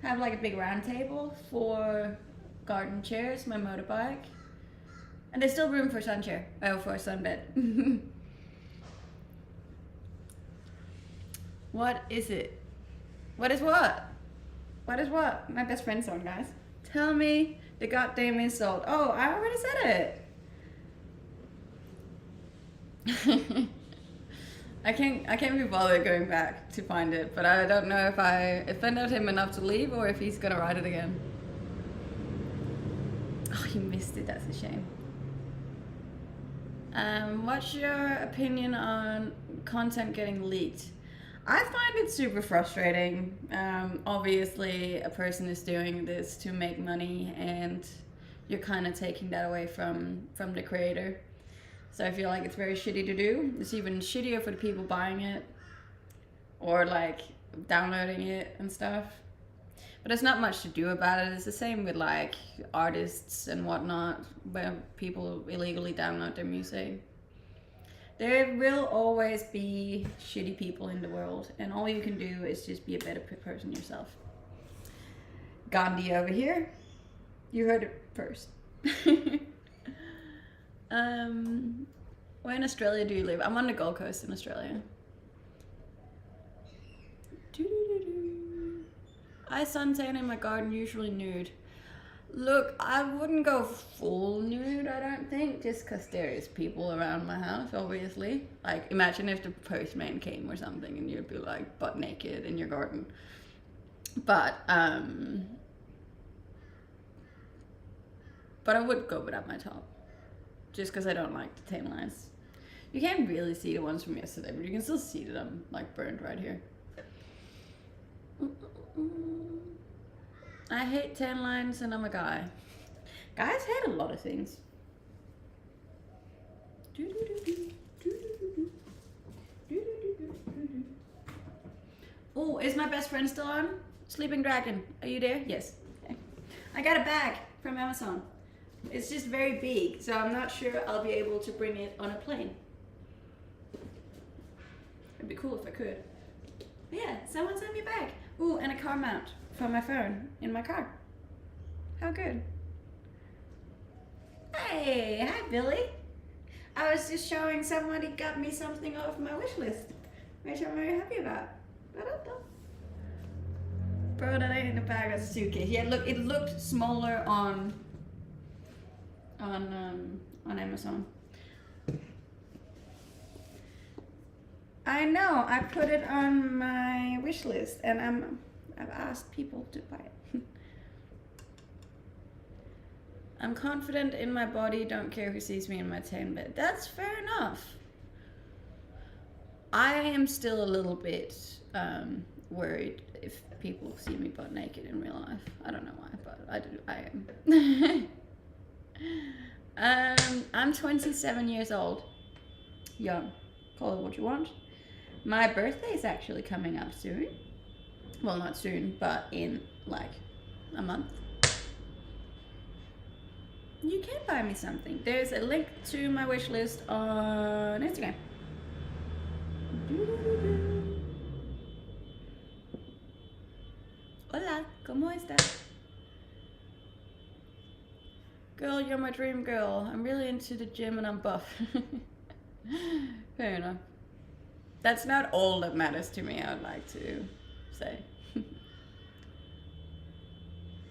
I have like a big round table, 4 garden chairs, my motorbike, and there's still room for a sun chair. Oh, for a sunbed. What is it? What is what? What is what? My best friend's song, guys. Tell me the goddamn insult. Oh, I already said it. I can't be bothered going back to find it, but I don't know if I offended him enough to leave or if he's gonna write it again. Oh, you missed it. That's a shame. What's your opinion on content getting leaked? I find it super frustrating. Obviously, a person is doing this to make money, and you're kind of taking that away from the creator. So I feel like it's very shitty to do. It's even shittier for the people buying it or like downloading it and stuff. But there's not much to do about it. It's the same with like artists and whatnot, where people illegally download their music. There will always be shitty people in the world, and all you can do is just be a better person yourself. Gandhi over here. You heard it first. Where in Australia do you live? I'm on the Gold Coast in Australia. I suntan in my garden, usually nude. Look, I wouldn't go full nude, I don't think, just because there is people around my house, obviously. Like, imagine if the postman came or something and you'd be like butt naked in your garden. But I would go without my top, just because I don't like the tan lines. You can't really see the ones from yesterday, but you can still see that I'm like burned right here. I hate tan lines and I'm a guy. Guys hate a lot of things. Oh, is my best friend still on? Sleeping Dragon, are you there? Yes. Okay. I got a bag from Amazon. It's just very big, so I'm not sure I'll be able to bring it on a plane. It'd be cool if I could. But yeah, someone sent me a bag. Ooh, and a car mount for my phone in my car. How good. Hey, hi Billy. I was just showing somebody got me something off my wish list, which I'm very happy about. Bro, that ain't in the bag, that's a suitcase. Yeah, look, it looked smaller on Amazon. I know, I put it on my wish list and I've asked people to buy it. I'm confident in my body, don't care who sees me in my tan bed. That's fair enough. I am still a little bit worried if people see me butt naked in real life. I don't know why, but I am. I'm 27 years old. Young. Call it what you want. My birthday is actually coming up soon. Well, not soon, but in like a month. You can buy me something. There's a link to my wish list on Instagram. Hola, ¿cómo estás? Girl, you're my dream girl. I'm really into the gym and I'm buff. Fair enough. That's not all that matters to me, I would like to say.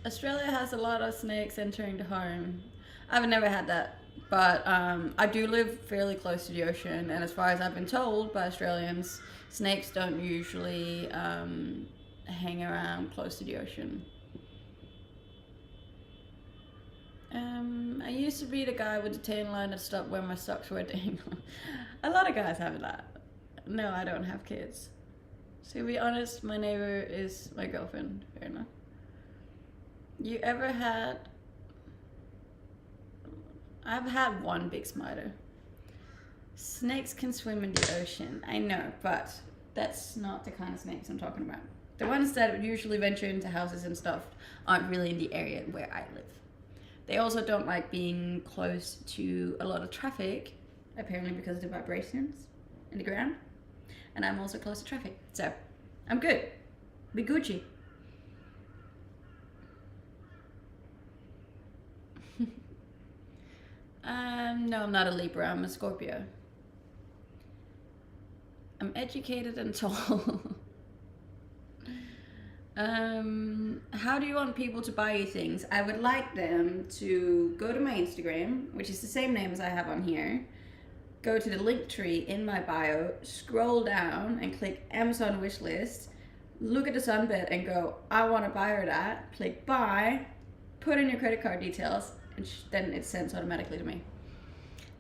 Australia has a lot of snakes entering the home. I've never had that, but I do live fairly close to the ocean, and as far as I've been told by Australians, snakes don't usually hang around close to the ocean. I used to be the guy with the tan line that stopped when my socks were dangled. A lot of guys have that. No, I don't have kids. To be honest, my neighbor is my girlfriend. Fair enough. You ever had... I've had one big spider. Snakes can swim in the ocean. I know, but that's not the kind of snakes I'm talking about. The ones that usually venture into houses and stuff aren't really in the area where I live. They also don't like being close to a lot of traffic, apparently because of the vibrations in the ground. And I'm also close to traffic. So I'm good. Be Gucci. No, I'm not a Libra. I'm a Scorpio. I'm educated and tall. How do you want people to buy you things? I would like them to go to my Instagram, which is the same name as I have on here. Go to the link tree in my bio, scroll down and click Amazon wishlist. Look at the sunbed and go, I want to buy her that. Click buy, put in your credit card details, and then it sends automatically to me.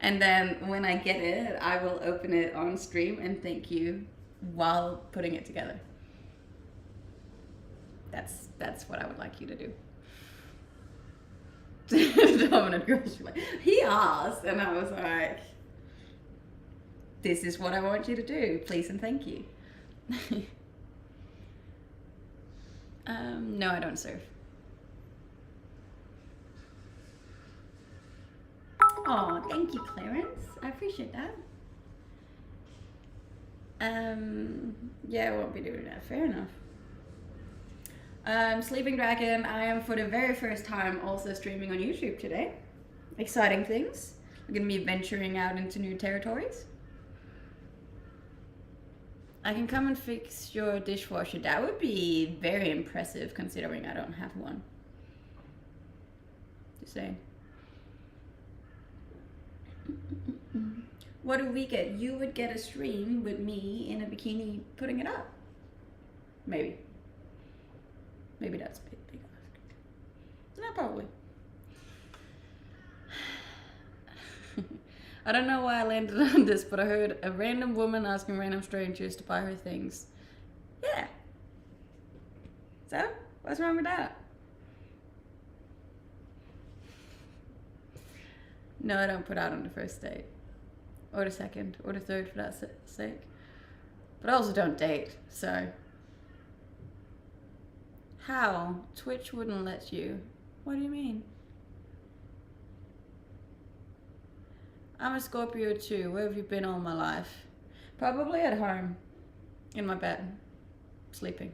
And then when I get it, I will open it on stream and thank you while putting it together. That's what I would like you to do. Dominant girls were like, he asked, and I was like, this is what I want you to do, please and thank you. No, I don't surf. Oh, thank you, Clarence. I appreciate that. Yeah, I won't be doing that. Fair enough. Sleeping Dragon, I am for the very first time also streaming on YouTube today. Exciting things. I'm going to be venturing out into new territories. I can come and fix your dishwasher. That would be very impressive considering I don't have one. Just saying. What do we get? You would get a stream with me in a bikini putting it up. Maybe. Maybe that's a big ask. Not probably. I don't know why I landed on this, but I heard a random woman asking random strangers to buy her things. Yeah. So, what's wrong with that? No, I don't put out on the first date. Or the second, or the third for that sake. But I also don't date, so. How? Twitch wouldn't let you. What do you mean? I'm a Scorpio too. Where have you been all my life? Probably at home. In my bed. Sleeping.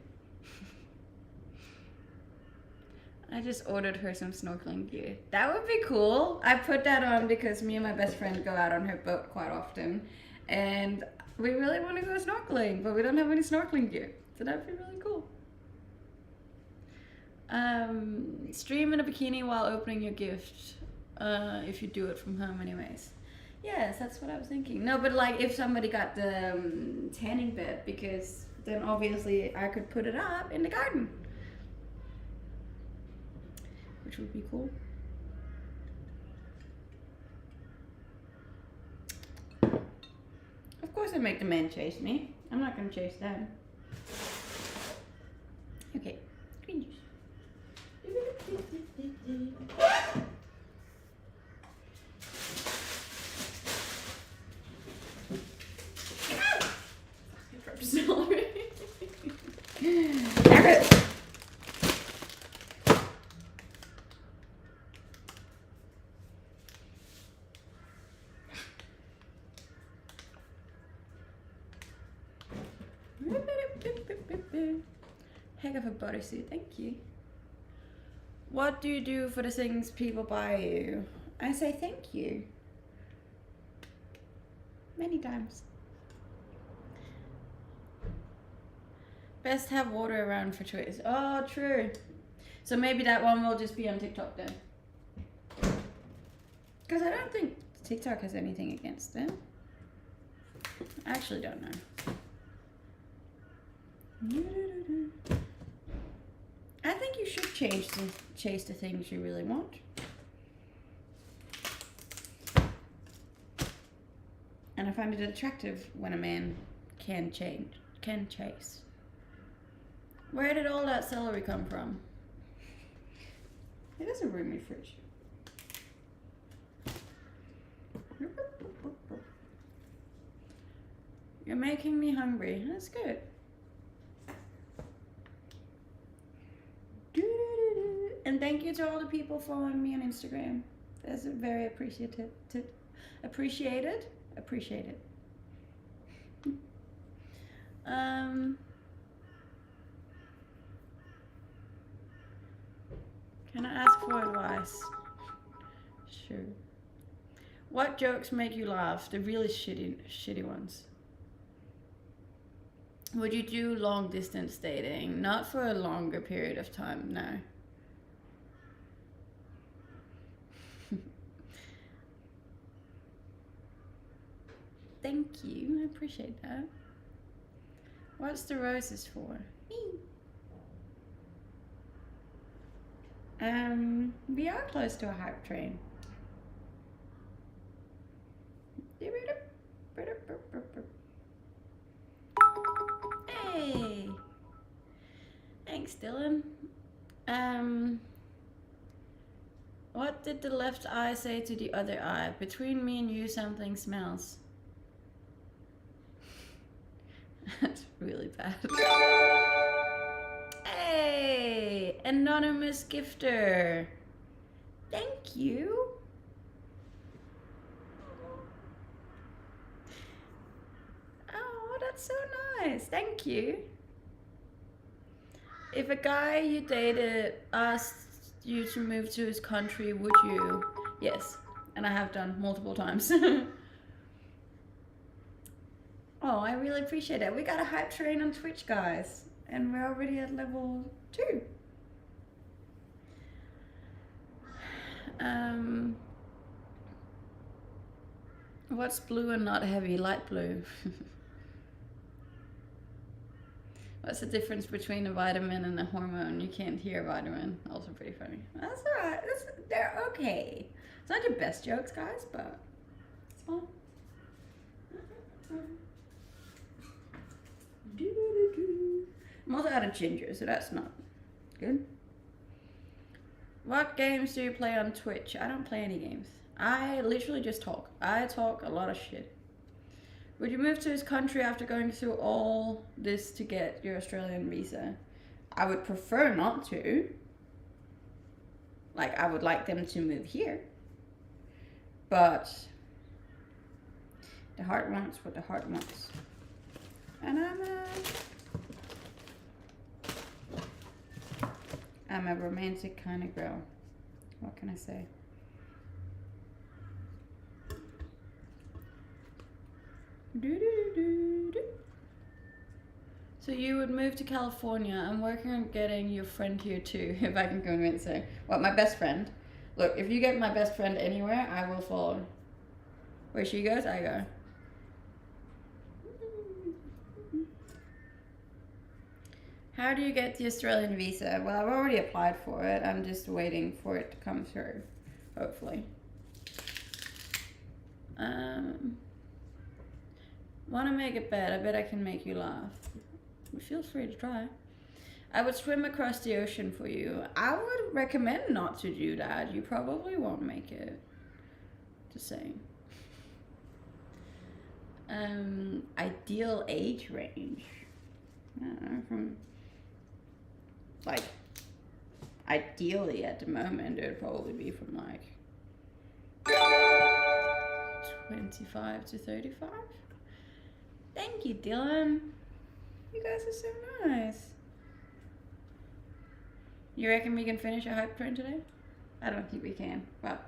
I just ordered her some snorkeling gear. That would be cool. I put that on because me and my best friend go out on her boat quite often. And we really want to go snorkeling, but we don't have any snorkeling gear. So that'd be really cool. Stream in a bikini while opening your gift. If you do it from home anyways. Yes, that's what I was thinking. No, but like if somebody got the tanning bed, because then obviously I could put it up in the garden. Which would be cool. Of course I make the men chase me. I'm not gonna chase them. Okay, green juice. Heck of a bodysuit, thank you. What do you do for the things people buy you? I say thank you. Many times. Best have water around for choice. Oh, true. So maybe that one will just be on TikTok then. Because I don't think TikTok has anything against them. I actually don't know. I think you should chase the things you really want. And I find it attractive when a man can chase. Where did all that celery come from? It is a roomy fridge. You're making me hungry. That's good. And thank you to all the people following me on Instagram. That's very appreciated. Appreciated. What jokes make you laugh? The really shitty ones. Would you do long distance dating? Not for a longer period of time, no. Thank you, I appreciate that. What's the roses for? Me. We are close to a hype train. Hey! Thanks, Dylan. What did the left eye say to the other eye? Between me and you, something smells. That's really bad. Hey! Anonymous gifter. Thank you. Oh, that's so nice. Thank you. If a guy you dated asked you to move to his country, would you? Yes. And I have done multiple times. Oh, I really appreciate it. We got a hype train on Twitch, guys. And we're already at level 2. What's blue and not heavy? Light blue. What's the difference between a vitamin and a hormone? You can't hear a vitamin. Also pretty funny. That's alright. They're okay. It's not your best jokes, guys, but it's fun. I'm also out of ginger, so that's not good. What games do you play on Twitch? I don't play any games. I literally just talk. I talk a lot of shit. Would you move to his country after going through all this to get your Australian visa? I would prefer not to. Like, I would like them to move here. But the heart wants what the heart wants. And I'm a romantic kind of girl. What can I say? So you would move to California. I'm working on getting your friend here too, if I can convince her. What, my best friend? Look, if you get my best friend anywhere, I will follow. Where she goes, I go. How do you get the Australian visa? Well, I've already applied for it. I'm just waiting for it to come through, hopefully. Want to make a bet? I bet I can make you laugh. Feel free to try. I would swim across the ocean for you. I would recommend not to do that. You probably won't make it. Just saying. Ideal age range. I don't know, from like ideally at the moment it would probably be from like 25 to 35. Thank you, Dylan. You guys are so nice. You reckon we can finish a hype train today? I don't think we can, but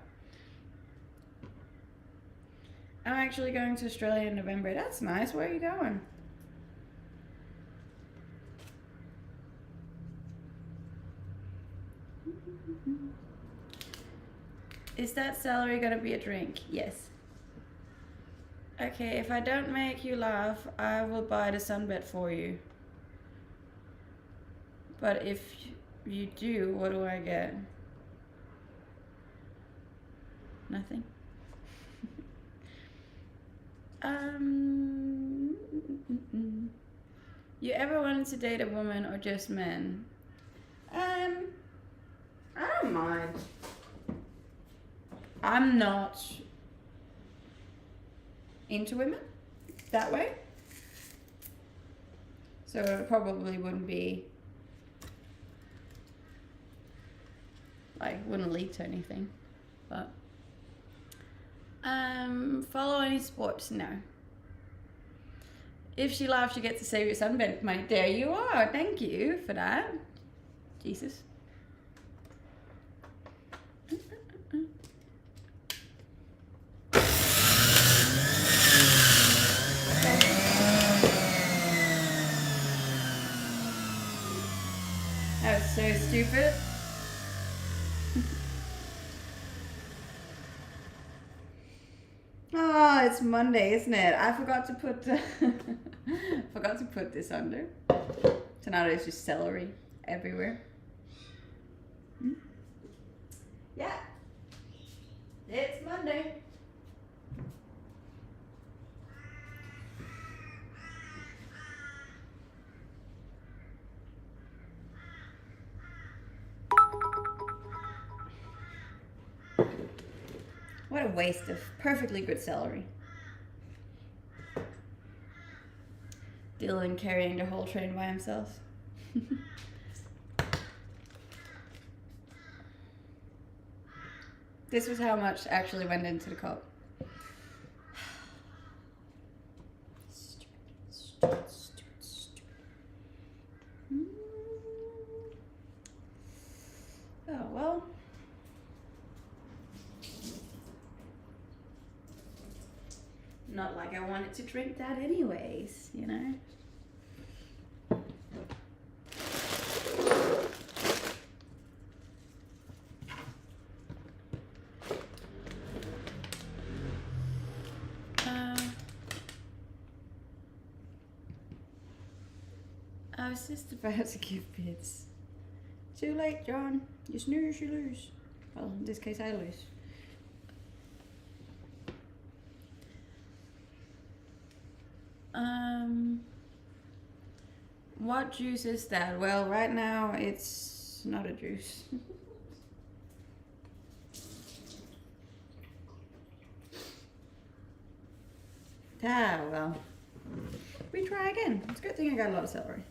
I'm actually going to Australia in November. That's nice. Where are you going? Is that celery gonna be a drink? Yes. Okay, if I don't make you laugh, I will buy the sunbed for you. But if you do, what do I get? Nothing. You ever wanted to date a woman or just men? I don't mind. I'm not into women that way, so it probably wouldn't be like, wouldn't lead to anything. But follow any sports? No. If she laughs, she gets to save your sunbed money. There you are. Thank you for that. Jesus. That was so stupid. Oh, it's Monday, isn't it? I forgot to put forgot to put this under. So now there's just celery everywhere. Yeah. It's Monday. What a waste of perfectly good celery. Dylan carrying the whole train by himself. This was how much actually went into the cup. Stupid. Oh, well. Not like I wanted to drink that anyways, you know? I was just about to give bits. Too late, John. You snooze, you lose. Well, in this case, I lose. What juice is that? Well, right now it's not a juice. Ah, well. We try again. It's a good thing I got a lot of celery.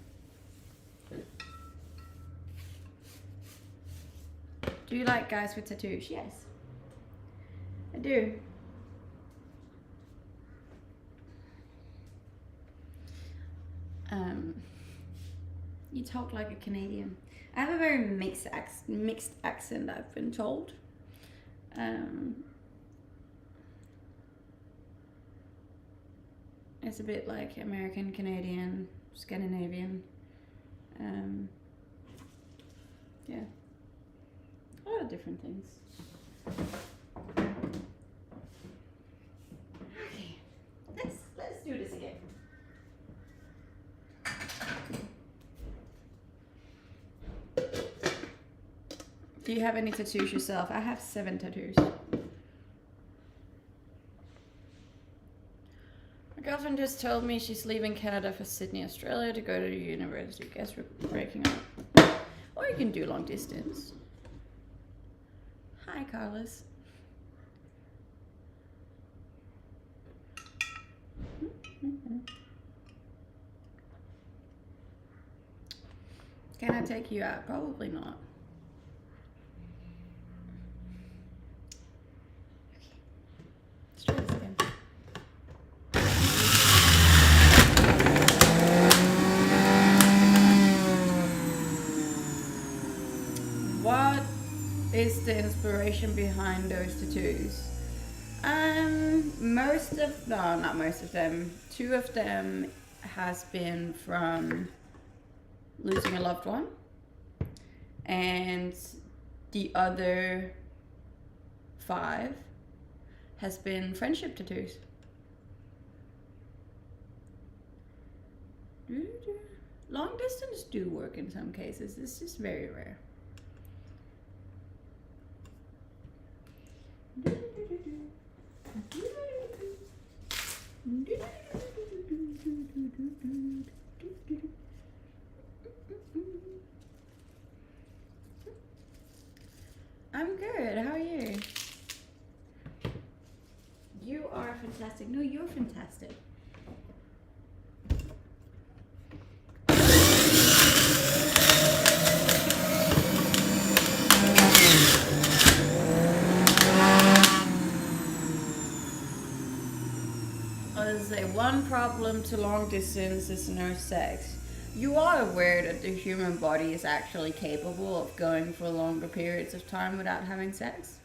Do you like guys with tattoos? Yes. I do. You talk like a Canadian. I have a very mixed accent, I've been told. It's a bit like American, Canadian, Scandinavian. Yeah. A lot of different things. Okay. Let's do this again. Do you have any tattoos yourself? I have 7 tattoos. My girlfriend just told me she's leaving Canada for Sydney, Australia to go to university. Guess we're breaking up. Or you can do long distance. Hi, Carlos. Can I take you out? Probably not. Let's try this again. What is the inspiration behind those tattoos? Not most of them. 2 of them has been from losing a loved one, and the other 5 has been friendship tattoos. Long distance do work in some cases. It's just very rare. I'm good. How are you? You are fantastic. No, you're fantastic. Let's say one problem to long distance is no sex. You are aware that the human body is actually capable of going for longer periods of time without having sex?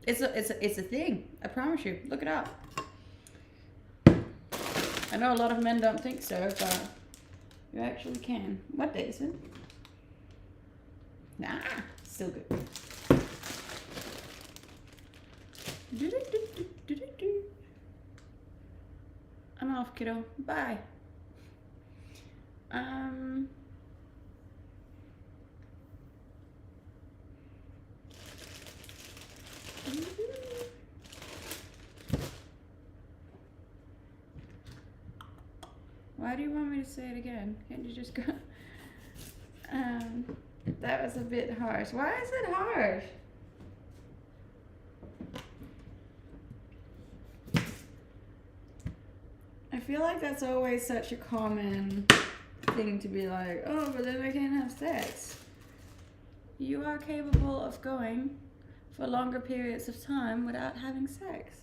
It's a thing. I promise you. Look it up. I know a lot of men don't think so, but you actually can. What day is it? Nah, still good. I'm off, kiddo. Bye. Why do you want me to say it again? Can't you just go? That was a bit harsh. Why is it harsh? I feel like that's always such a common thing to be like, oh, but then I can't have sex. You are capable of going for longer periods of time without having sex.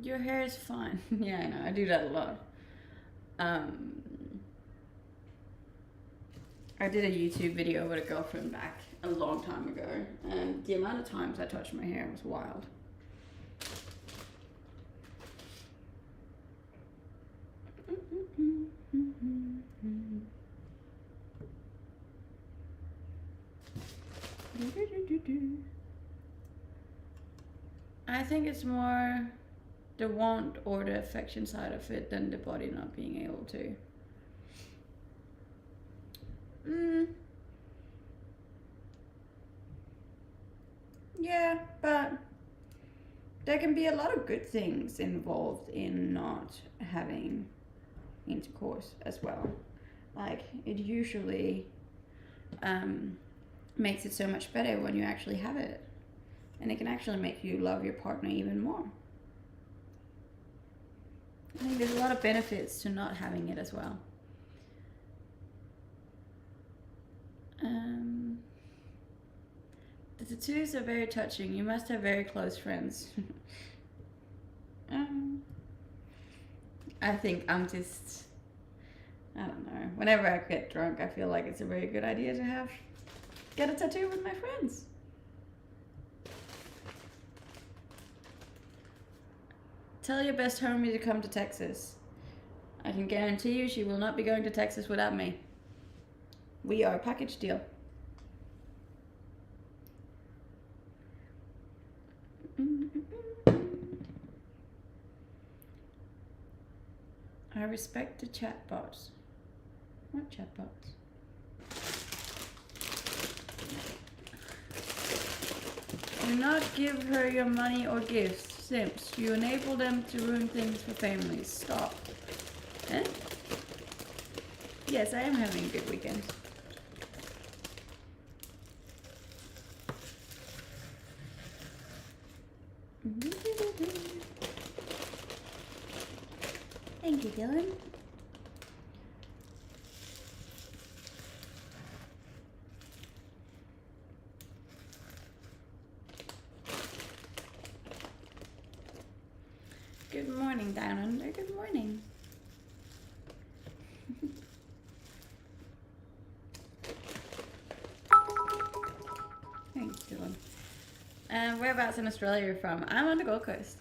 Your hair is fine. Yeah, I know. I do that a lot. I did a YouTube video with a girlfriend back a long time ago, and the amount of times I touched my hair was wild. I think it's more the want or the affection side of it than the body not being able to. Yeah, but there can be a lot of good things involved in not having intercourse as well. Like, it usually makes it so much better when you actually have it. And it can actually make you love your partner even more. I think there's a lot of benefits to not having it as well. The tattoos are very touching. You must have very close friends. I think I don't know. Whenever I get drunk, I feel like it's a very good idea to get a tattoo with my friends. Tell your best homie to come to Texas. I can guarantee you she will not be going to Texas without me. We are a package deal. I respect the chatbots. What chatbots? Do not give her your money or gifts. Simps. You enable them to ruin things for families. Stop. Eh? Yes, I am having a good weekend. Thank you, Dylan. Good morning, Down Under. Good morning. Thanks, Dylan. Whereabouts in Australia are you from? I'm on the Gold Coast.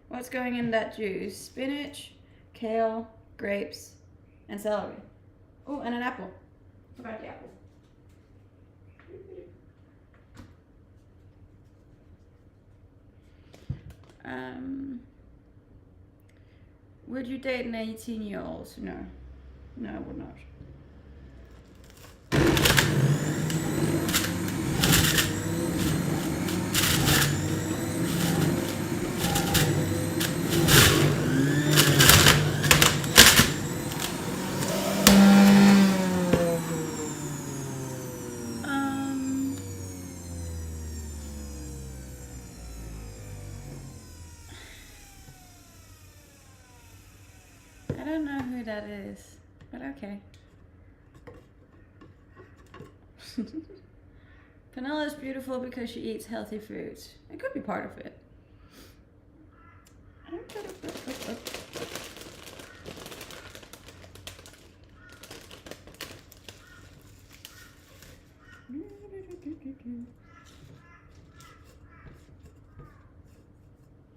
What's going in that juice? Spinach, kale, grapes, and celery. Oh, and an apple. Forgot the apple. Would you date an 18-year-old? No. No, I would not. I don't know who that is, but okay. Vanilla is beautiful because she eats healthy foods. It could be part of it.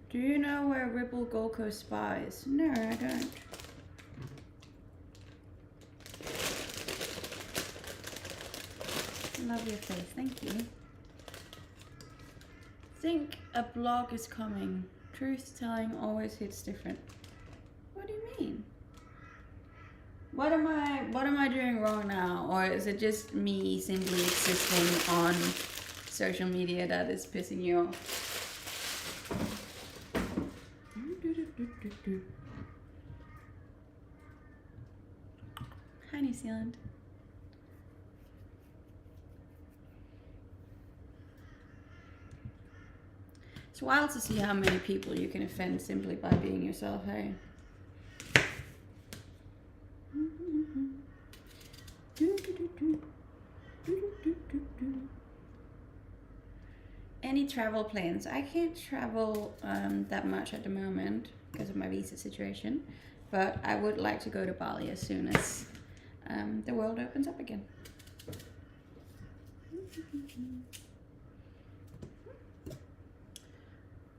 Do Do you know where Ripple Gold Coast Spa is? No, I don't. Love your face, thank you. Think a blog is coming. Truth telling always hits different. What do you mean? What am I doing wrong now? Or is it just me simply existing on social media that is pissing you off? Hi, New Zealand. It's wild to see how many people you can offend simply by being yourself, hey? Any travel plans? I can't travel that much at the moment because of my visa situation, but I would like to go to Bali as soon as the world opens up again.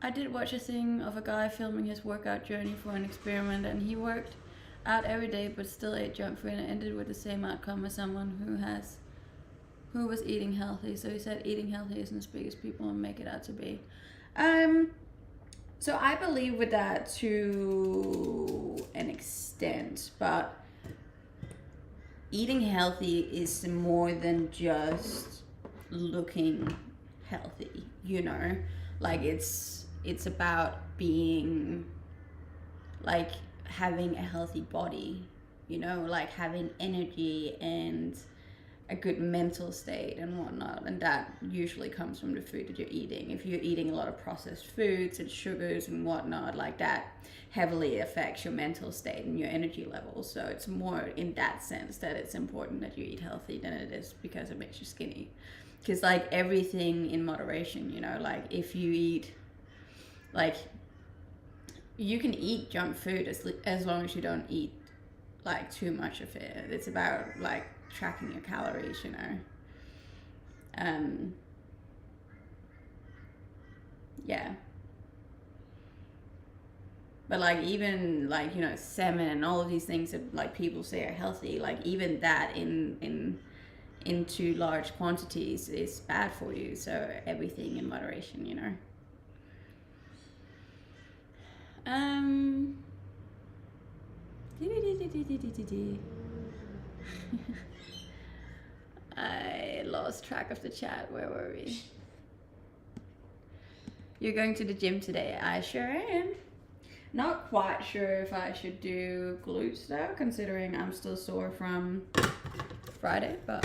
I did watch a thing of a guy filming his workout journey for an experiment, and he worked out every day but still ate junk food, and ended with the same outcome as someone who was eating healthy. So he said eating healthy isn't as big as people make it out to be. So I believe with that to an extent, but eating healthy is more than just looking healthy, you know? Like it's about being, like, having a healthy body, you know, like having energy and a good mental state and whatnot, and that usually comes from the food that you're eating. If you're eating a lot of processed foods and sugars and whatnot, like that heavily affects your mental state and your energy levels. So it's more in that sense that it's important that you eat healthy than it is because it makes you skinny. Because like everything in moderation, you know, like if you eat, like you can eat junk food as long as you don't eat like too much of it. It's about like tracking your calories, you know. Yeah. But like even like, you know, salmon and all of these things that like people say are healthy, like even that into large quantities is bad for you. So everything in moderation, you know. I lost track of the chat. Where were we? You're going to the gym today? I sure am. Not quite sure if I should do glutes though, considering I'm still sore from Friday, but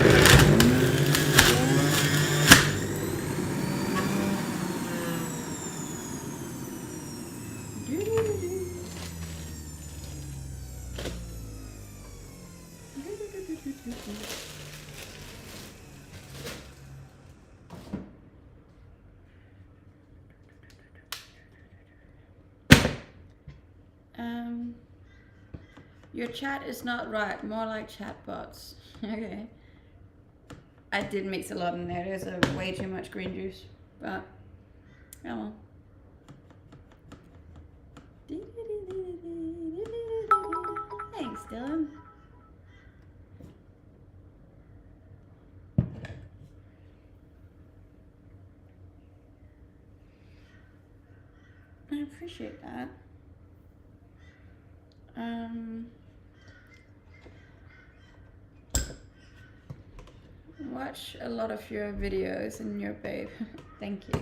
your chat is not right, more like chatbots. Okay. I did mix a lot in there. There's way too much green juice, but oh well. Thanks, Dylan. I appreciate that. Watch a lot of your videos and your babe. Thank you.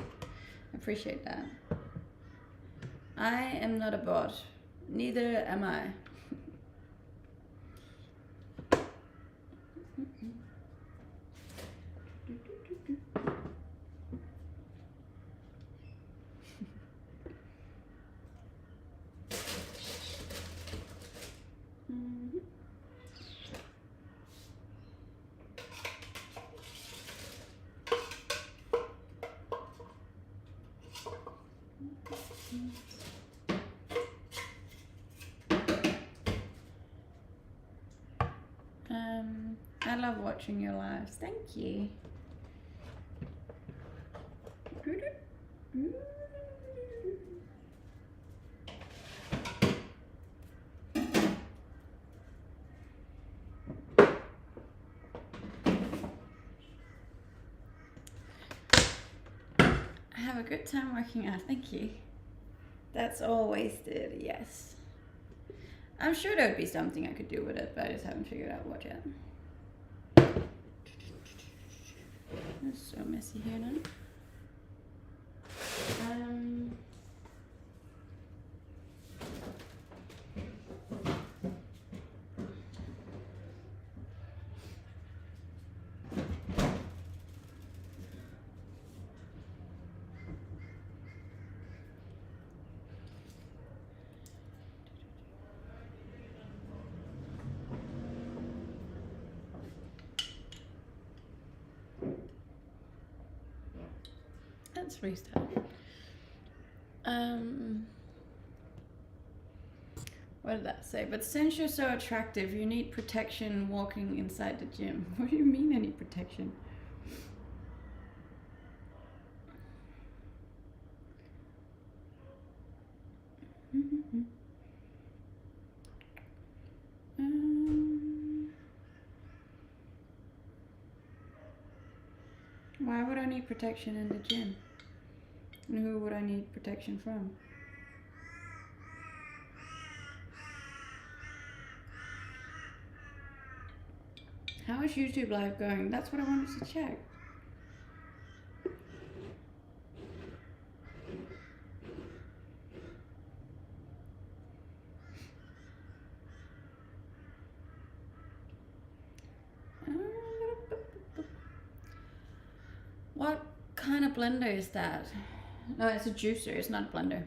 I appreciate that. I am not a bot. Neither am I. I love watching your lives. Thank you. a good time working out. Thank you. That's always good, yes. I'm sure there would be something I could do with it, but I just haven't figured out what yet. It's so messy here now. Let's restart. What did that say? But since you're so attractive, you need protection walking inside the gym. What do you mean any protection? Why would I need protection in the gym? And who would I need protection from? How is YouTube Live going? That's what I wanted to check. What kind of blender is that? No, it's a juicer, it's not a blender.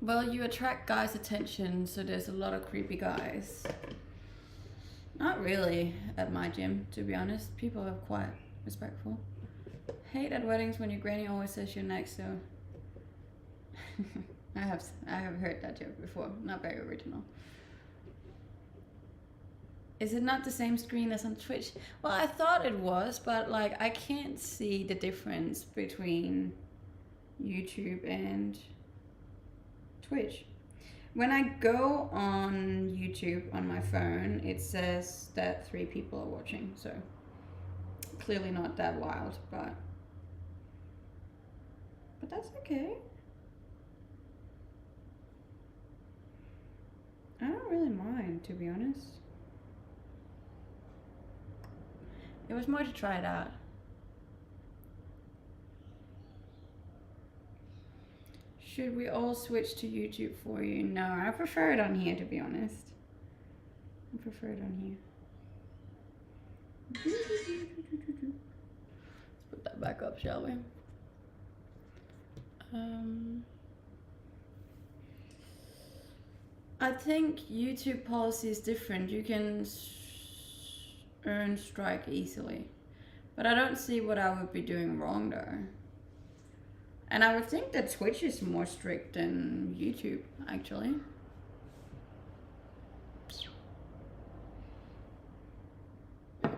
Well, you attract guys' attention, so there's a lot of creepy guys. Not really at my gym, to be honest. People are quite respectful. Hate at weddings when your granny always says you're next, so... I have heard that joke before. Not very original. Is it not the same screen as on Twitch? Well, I thought it was, but like I can't see the difference between YouTube and Twitch. When I go on YouTube on my phone, it says that 3 people are watching, so clearly not that wild, but that's okay. I don't really mind, to be honest. It was more to try it out. Should we all switch to YouTube for you? No, I prefer it on here, to be honest. I prefer it on here. Let's put that back up, shall we? I think YouTube policy is different. You can earn strike easily, but I don't see what I would be doing wrong though. And I would think that Twitch is more strict than YouTube, actually. Do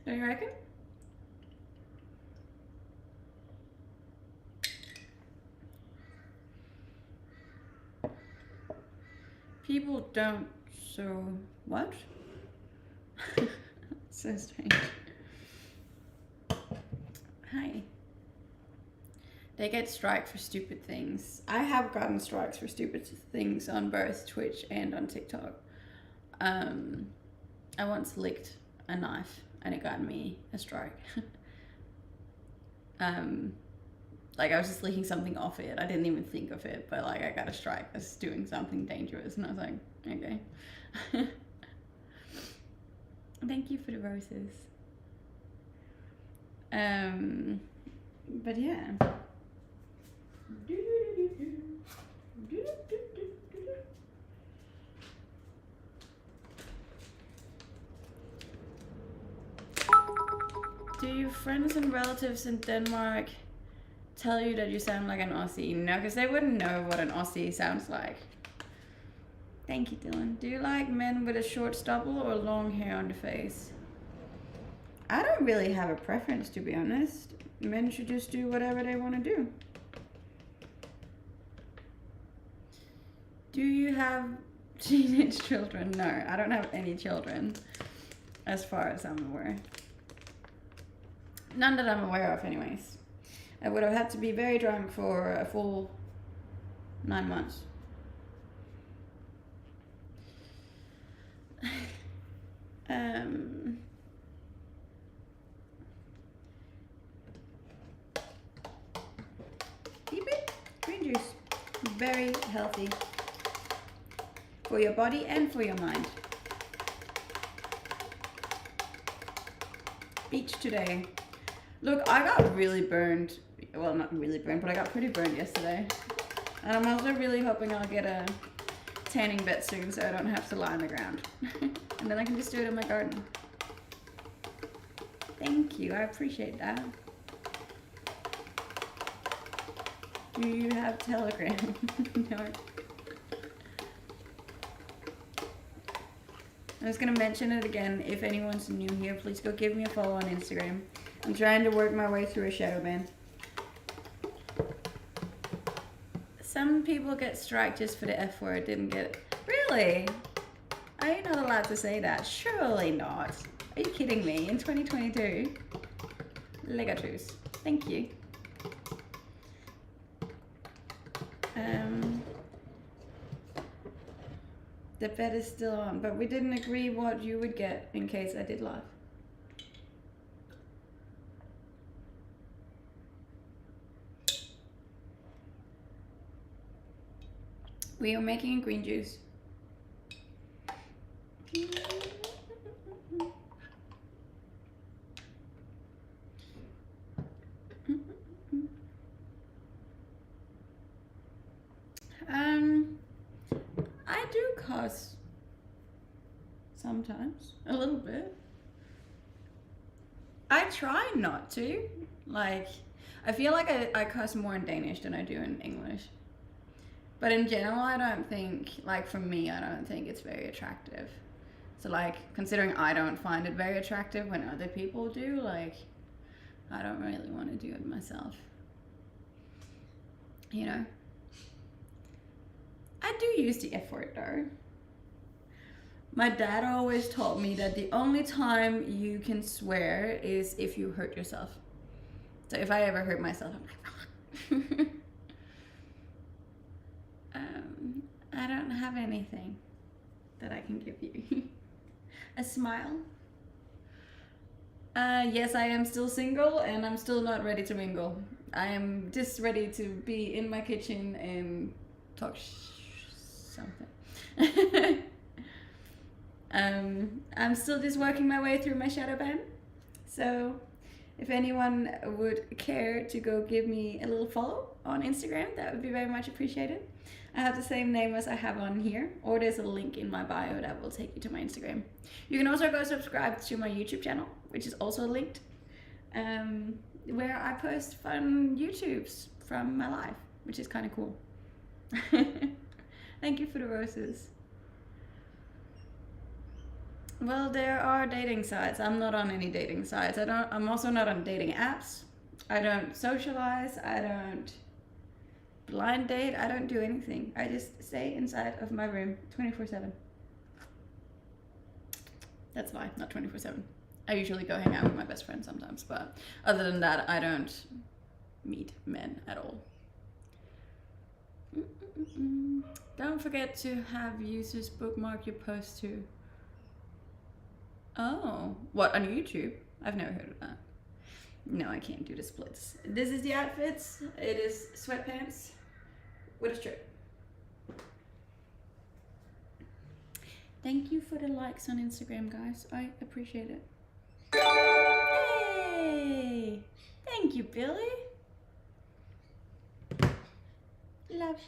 you reckon? People don't, so what? So strange. Hi. They get striked for stupid things. I have gotten strikes for stupid things on both Twitch and on TikTok. I once licked a knife and it got me a strike. Like I was just licking something off it. I didn't even think of it, but like I got a strike. I was doing something dangerous and I was like, okay. Thank you for the roses. But yeah. Do your friends and relatives in Denmark tell you that you sound like an Aussie? No, because they wouldn't know what an Aussie sounds like. Thank you, Dylan. Do you like men with a short stubble or long hair on the face? I don't really have a preference, to be honest. Men should just do whatever they want to do. Do you have teenage children? No, I don't have any children, as far as I'm aware. None that I'm aware of, anyways. I would have had to be very drunk for a full 9 months. Keep it. Green juice. Very healthy for your body and for your mind. Beach today. Look, I got really burned. Well, not really burned, but I got pretty burned yesterday. And I'm also really hoping I'll get a tanning bed soon so I don't have to lie on the ground. And then I can just do it in my garden. Thank you, I appreciate that. Do you have Telegram? No. I'm just gonna mention it again. If anyone's new here, please go give me a follow on Instagram. I'm trying to work my way through a shadow ban. Some people get striked just for the F word, didn't get it. Really? Are you not allowed to say that? Surely not. Are you kidding me? In 2022? Lego juice. Thank you. The bet is still on, but we didn't agree what you would get in case I did live. We are making a green juice. I do cuss sometimes, a little bit. I try not to. Like, I feel like I cuss more in Danish than I do in English. But in general, I don't think, like for me, I don't think it's very attractive. So like, considering I don't find it very attractive when other people do, like, I don't really want to do it myself. You know? I do use the F word though. My dad always taught me that the only time you can swear is if you hurt yourself. So if I ever hurt myself, I'm like, I don't have anything that I can give you. A smile? Yes, I am still single and I'm still not ready to mingle. I am just ready to be in my kitchen and talk something. I'm still just working my way through my shadow ban. So if anyone would care to go give me a little follow on Instagram, that would be very much appreciated. I have the same name as I have on here, or there's a link in my bio that will take you to my Instagram. You can also go subscribe to my YouTube channel, which is also linked, where I post fun YouTubes from my life, which is kind of cool. Thank you for the roses. Well, there are dating sites. I'm not on any dating sites. I'm also not on dating apps. I don't socialize. I don't blind date. I don't do anything. I just stay inside of my room 24/7. That's why, not 24/7. I usually go hang out with my best friend sometimes, but other than that, I don't meet men at all. Don't forget to have users bookmark your post too. Oh, what, on YouTube? I've never heard of that. No, I can't do the splits. This is the outfits. It is sweatpants with a strip. Thank you for the likes on Instagram, guys. I appreciate it. Hey! Thank you, Billy. Love.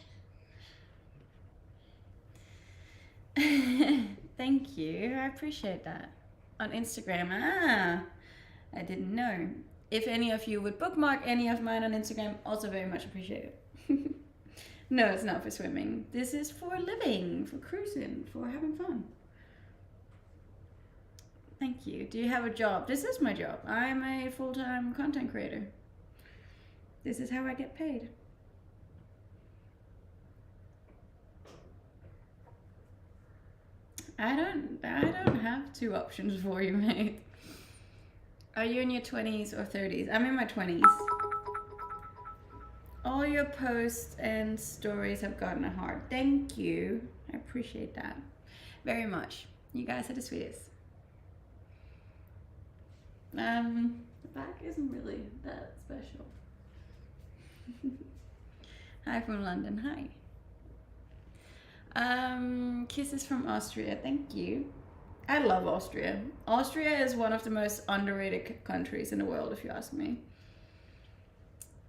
Thank you. I appreciate that. On Instagram. I didn't know. If any of you would bookmark any of mine on Instagram, also very much appreciate it. No, it's not for swimming. This is for living, for cruising, for having fun. Thank you. Do you have a job? This is my job. I'm a full-time content creator. This is how I get paid. I don't have two options for you, mate. Are you in your 20s or 30s? I'm in my 20s. All your posts and stories have gotten a heart. Thank you. I appreciate that very much. You guys are the sweetest. The back isn't really that special. Hi from London. Hi. Kisses from Austria. Thank you. I love Austria. Austria is one of the most underrated countries in the world, if you ask me.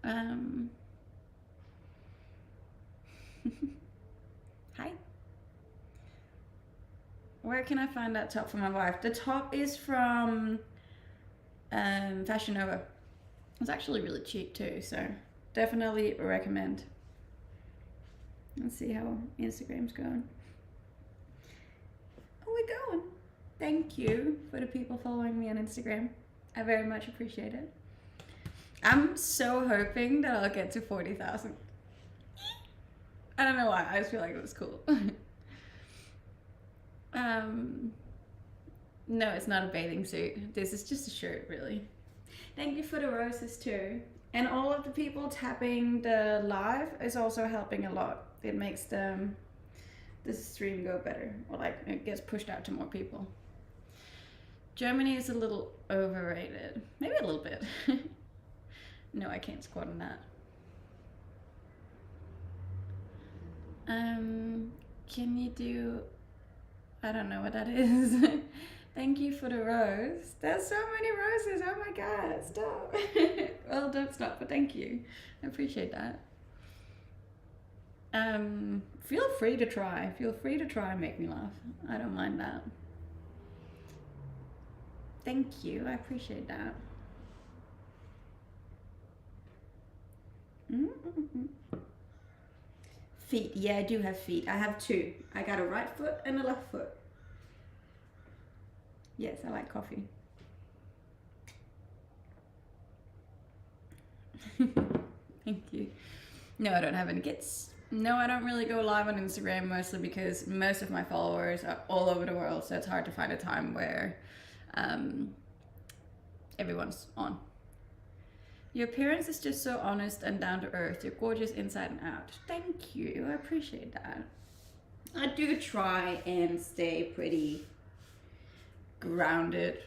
Hi. Where can I find that top for my wife? The top is from Fashion Nova. It's actually really cheap too, so definitely recommend. Let's see how Instagram's going. Oh, we're going. Thank you for the people following me on Instagram. I very much appreciate it. I'm so hoping that I'll get to 40,000. I don't know why, I just feel like it was cool. No, it's not a bathing suit. This is just a shirt, really. Thank you for the roses too. And all of the people tapping the live is also helping a lot. It makes the stream go better, or like it gets pushed out to more people. Germany is a little overrated. Maybe a little bit. No, I can't squat on that. Can you do, I don't know what that is. Thank you for the rose. There's so many roses. Oh my God, stop. Well, don't stop, but thank you. I appreciate that. Feel free to try. Feel free to try and make me laugh. I don't mind that. Thank you. I appreciate that. Feet. Yeah, I do have feet. I have two. I got a right foot and a left foot. Yes, I like coffee. Thank you. No, I don't have any kids. No, I don't really go live on Instagram, mostly because most of my followers are all over the world, so it's hard to find a time where everyone's on. Your appearance is just so honest and down to earth. You're gorgeous inside and out. Thank you. I appreciate that. I do try and stay pretty grounded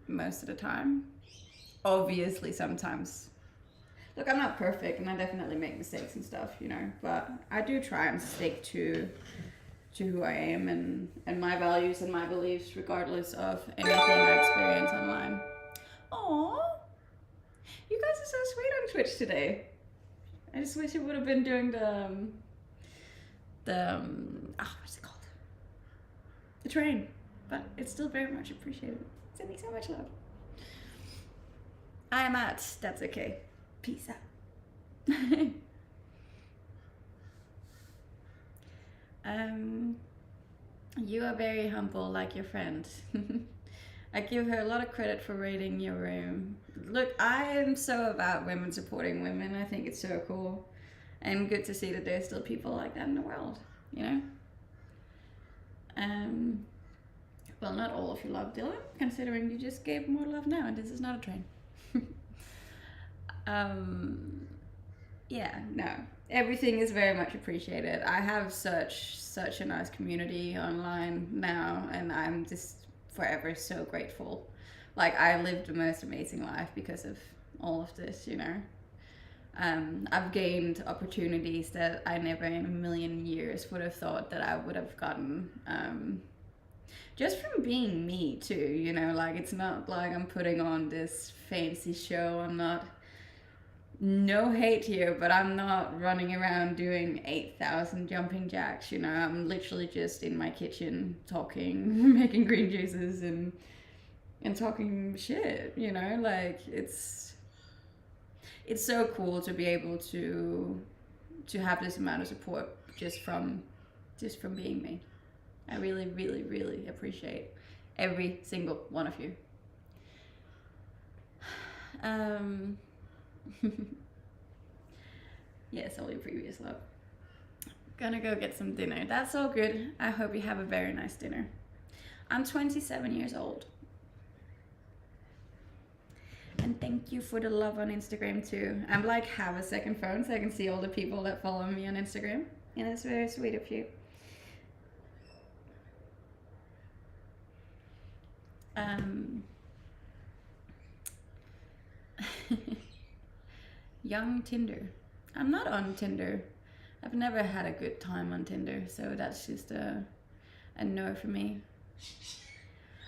most of the time. Obviously, sometimes. Look, I'm not perfect and I definitely make mistakes and stuff, you know, but I do try and stick to who I am and my values and my beliefs, regardless of anything I experience online. Aww. You guys are so sweet on Twitch today. I just wish it would have been doing what's it called? The train. But it's still very much appreciated. Sending so much love. I am out. That's okay. Peace out. You are very humble, like your friend. I give her a lot of credit for raiding your room. Look, I am so about women supporting women. I think it's so cool. And good to see that there's still people like that in the world, you know? Well, not all of you love Dylan, considering you just gave more love now, and this is not a train. Yeah, no. Everything is very much appreciated. I have such a nice community online now, and I'm just forever so grateful. Like, I lived the most amazing life because of all of this, you know. I've gained opportunities that I never in a million years would have thought that I would have gotten, just from being me too, you know. Like, it's not like I'm putting on this fancy show. I'm not, no hate here, but I'm not running around doing 8,000 jumping jacks, you know. I'm literally just in my kitchen talking, making green juices and talking shit, you know. Like, it's so cool to be able to have this amount of support just from being me. I really, really, really appreciate every single one of you. Yes, all your previous love. Gonna go get some dinner. That's all good. I hope you have a very nice dinner. I'm 27 years old. And thank you for the love on Instagram too. I'm like have a second phone so I can see all the people that follow me on Instagram. And it's very sweet of you. Young Tinder. I'm not on Tinder. I've never had a good time on Tinder, so that's just a no for me.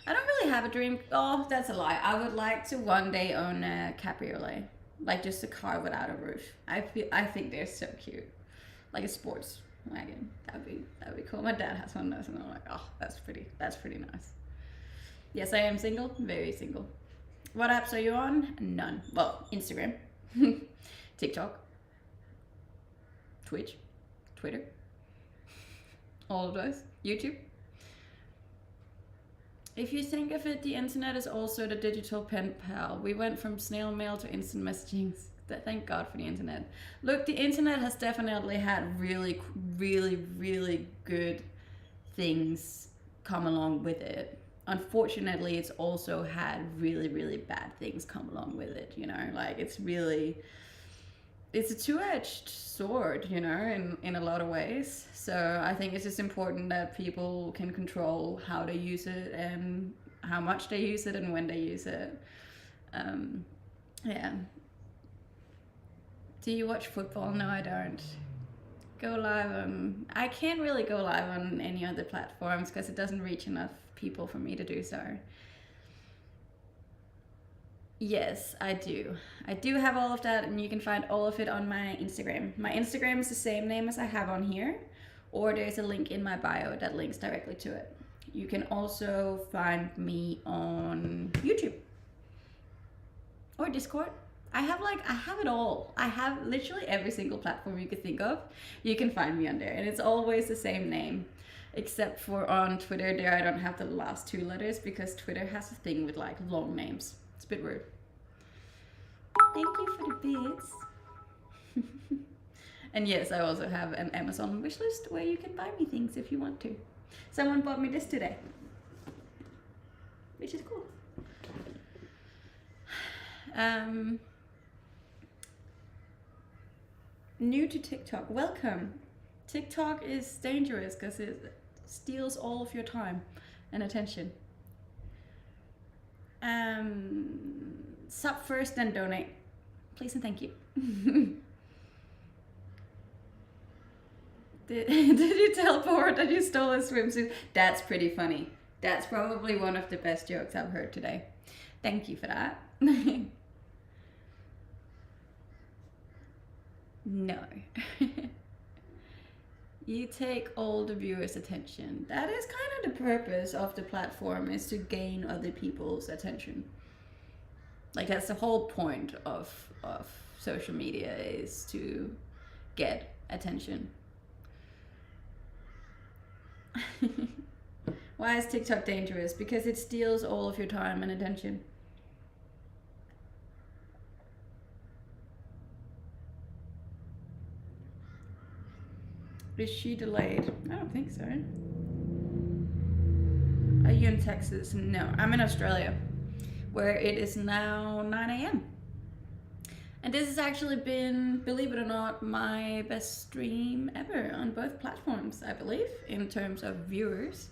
I don't really have a dream. Oh, that's a lie. I would like to one day own a cabriolet, like just a car without a roof. I think they're so cute, like a sports wagon. That'd be cool. My dad has one of those, and I'm like, oh, that's pretty nice. Yes, I am single, very single. What apps are you on? None. Well, Instagram, TikTok, Twitch, Twitter, all of those. YouTube. If you think of it, the internet is also the digital pen pal. We went from snail mail to instant messaging. Thank God for the internet. Look, the internet has definitely had really, really, really good things come along with it. Unfortunately, it's also had really, really bad things come along with it, you know? Like, it's a two-edged sword, you know, in a lot of ways. So I think it's just important that people can control how they use it and how much they use it and when they use it. Yeah. Do you watch football? No, I don't. Go live on... I can't really go live on any other platforms because it doesn't reach enough people for me to do so. Yes, I do. I do have all of that, and you can find all of it on my Instagram. My Instagram is the same name as I have on here, or there's a link in my bio that links directly to it. You can also find me on YouTube or Discord. I have it all. I have literally every single platform you could think of. You can find me on there, and it's always the same name. Except for on Twitter, there I don't have the last two letters because Twitter has a thing with like long names. It's a bit weird. Thank you for the bits. And yes, I also have an Amazon wishlist where you can buy me things if you want to. Someone bought me this today, which is cool. New to TikTok, welcome. TikTok is dangerous because it steals all of your time and attention. Sub first, then donate. Please and thank you. Did you tell Bora that you stole a swimsuit? That's pretty funny. That's probably one of the best jokes I've heard today. Thank you for that. No. You take all the viewers' attention. That is kind of the purpose of the platform, is to gain other people's attention. Like, that's the whole point of social media, is to get attention. Why is TikTok dangerous? Because it steals all of your time and attention. Is she delayed? I don't think so. Are you in Texas? No, I'm in Australia, where it is now 9 a.m. And this has actually been, believe it or not, my best stream ever on both platforms, I believe, in terms of viewers.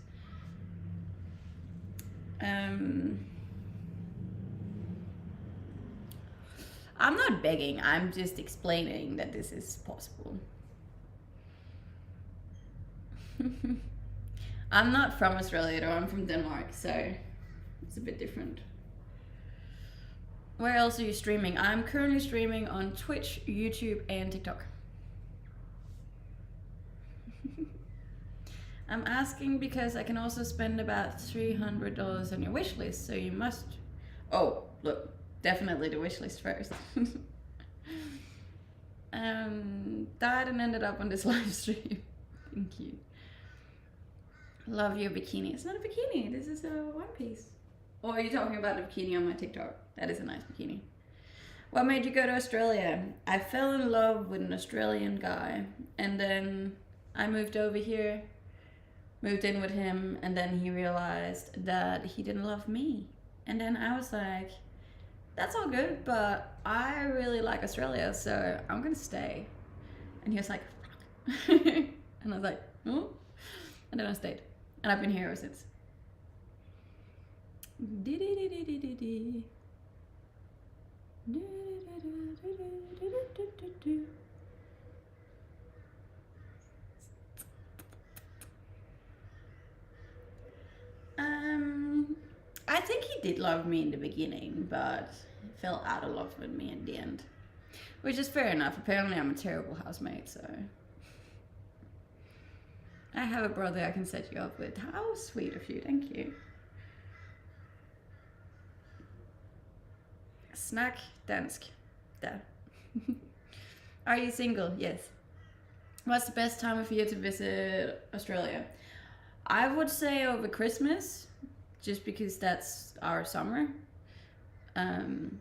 I'm not begging, I'm just explaining that this is possible. I'm not from Australia though, I'm from Denmark, so it's a bit different. Where else are you streaming? I'm currently streaming on Twitch, YouTube, and TikTok. I'm asking because I can also spend about $300 on your wish list, so you must... Oh, look, definitely the wish list first. Died and ended up on this live stream. Thank you. Love your bikini. It's not a bikini, this is a one piece. Or are you talking about the bikini on my TikTok? That is a nice bikini. What made you go to Australia? I fell in love with an Australian guy, and then I moved over here, moved in with him, and then he realized that he didn't love me. And then I was like, that's all good, but I really like Australia, so I'm gonna stay. And he was like, fuck. And I was like, oh. And then I stayed. And I've been here ever since. I think he did love me in the beginning, but fell out of love with me in the end. Which is fair enough. Apparently I'm a terrible housemate, so... I have a brother I can set you up with. How sweet of you, thank you. Snack dansk. There. Are you single? Yes. What's the best time of year to visit Australia? I would say over Christmas, just because that's our summer. And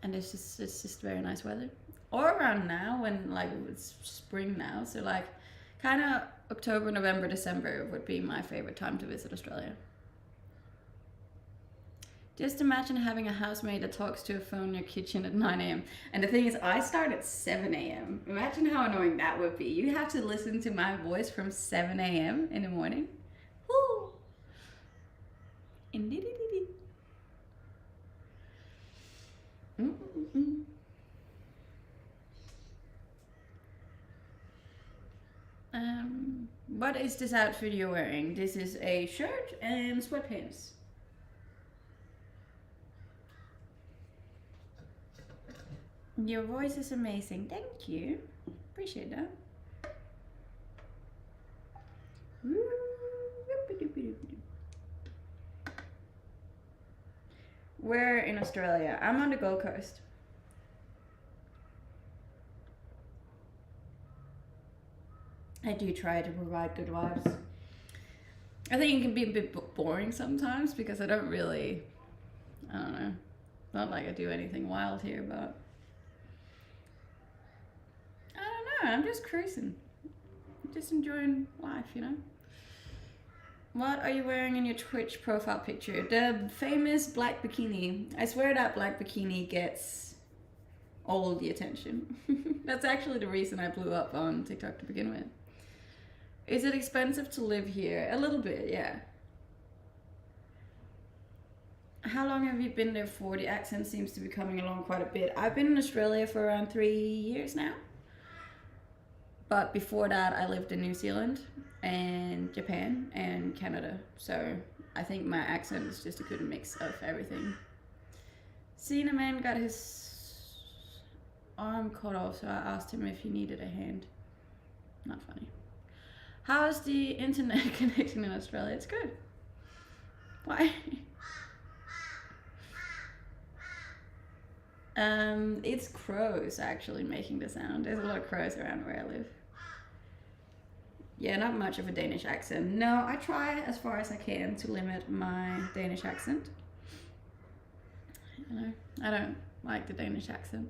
it's just very nice weather. Or around now, when like it's spring now, so like kind of October, November, December would be my favorite time to visit Australia. Just imagine having a housemate that talks to a phone in your kitchen at 9 a.m. And the thing is, I start at 7 a.m. Imagine how annoying that would be. You have to listen to my voice from 7 a.m. in the morning. Woo! What is this outfit you're wearing? This is a shirt and sweatpants. Your voice is amazing. Thank you. Appreciate that. Where in Australia? I'm on the Gold Coast. I do try to provide good vibes. I think it can be a bit boring sometimes because I don't know. Not like I do anything wild here, but I don't know. I'm just cruising. Just enjoying life, you know? What are you wearing in your Twitch profile picture? The famous black bikini. I swear that black bikini gets all the attention. That's actually the reason I blew up on TikTok to begin with. Is it expensive to live here? A little bit, yeah. How long have you been there for? The accent seems to be coming along quite a bit. I've been in Australia for around 3 years now. But before that, I lived in New Zealand and Japan and Canada. So I think my accent is just a good mix of everything. Seen a man got his arm cut off, so I asked him if he needed a hand. Not funny. How's the internet connection in Australia? It's good. Why? It's crows actually making the sound. There's a lot of crows around where I live. Yeah, not much of a Danish accent. No, I try as far as I can to limit my Danish accent. You know, I don't like the Danish accent.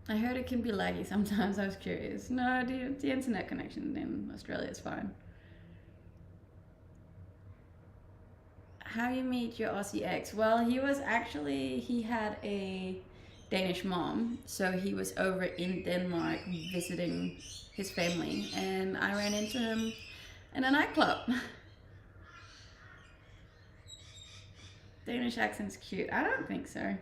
I heard it can be laggy sometimes. I was curious. No, the internet connection in Australia is fine. How you meet your Aussie ex? Well, he had a Danish mom, so he was over in Denmark visiting his family, and I ran into him in a nightclub. Danish accent's cute. I don't think so.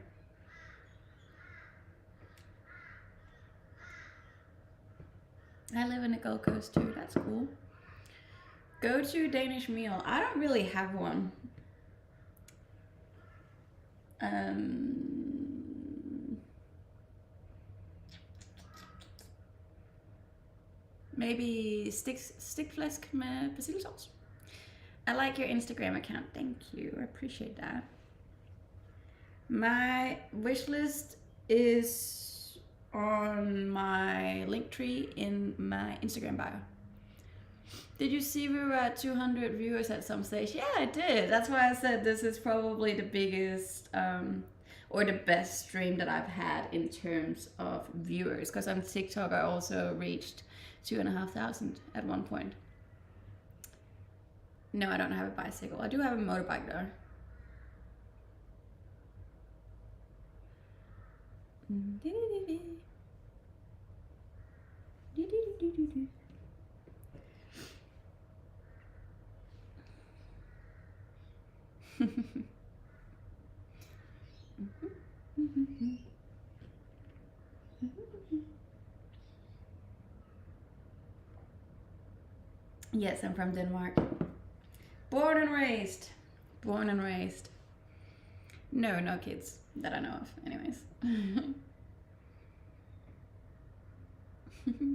I live in the Gold Coast too, that's cool. Go to Danish meal. I don't really have one. Maybe stikflæsk med persillesauce. I like your Instagram account. Thank you. I appreciate that. My wish list is on my link tree in my Instagram bio. Did you see we were at 200 viewers at some stage? Yeah, I did. That's why I said this is probably the biggest or the best stream that I've had in terms of viewers. Because on TikTok I also reached 2,500 at one point. No, I don't have a bicycle. I do have a motorbike though. Yes, I'm from Denmark. Born and raised. Born and raised. No, no kids that I know of, anyways.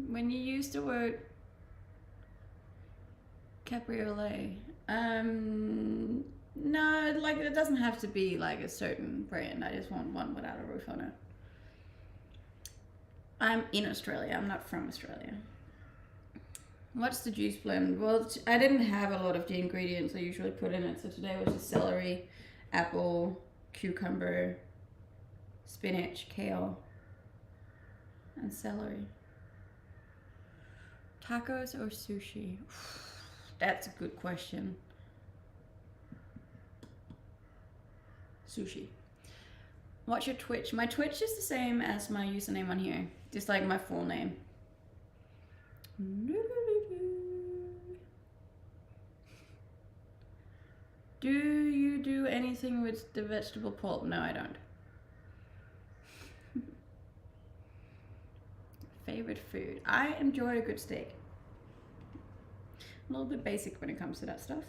When you use the word cabriolet, no, like it doesn't have to be like a certain brand. I just want one without a roof on it. I'm in Australia. I'm not from Australia. What's the juice blend? Well, I didn't have a lot of the ingredients I usually put in it, so today was just celery, apple, cucumber, spinach, kale, and celery. Tacos or sushi? That's a good question. Sushi. What's your Twitch? My Twitch is the same as my username on here, just like my full name. Do you do anything with the vegetable pulp? No, I don't. Favorite food? I enjoy a good steak. A little bit basic when it comes to that stuff.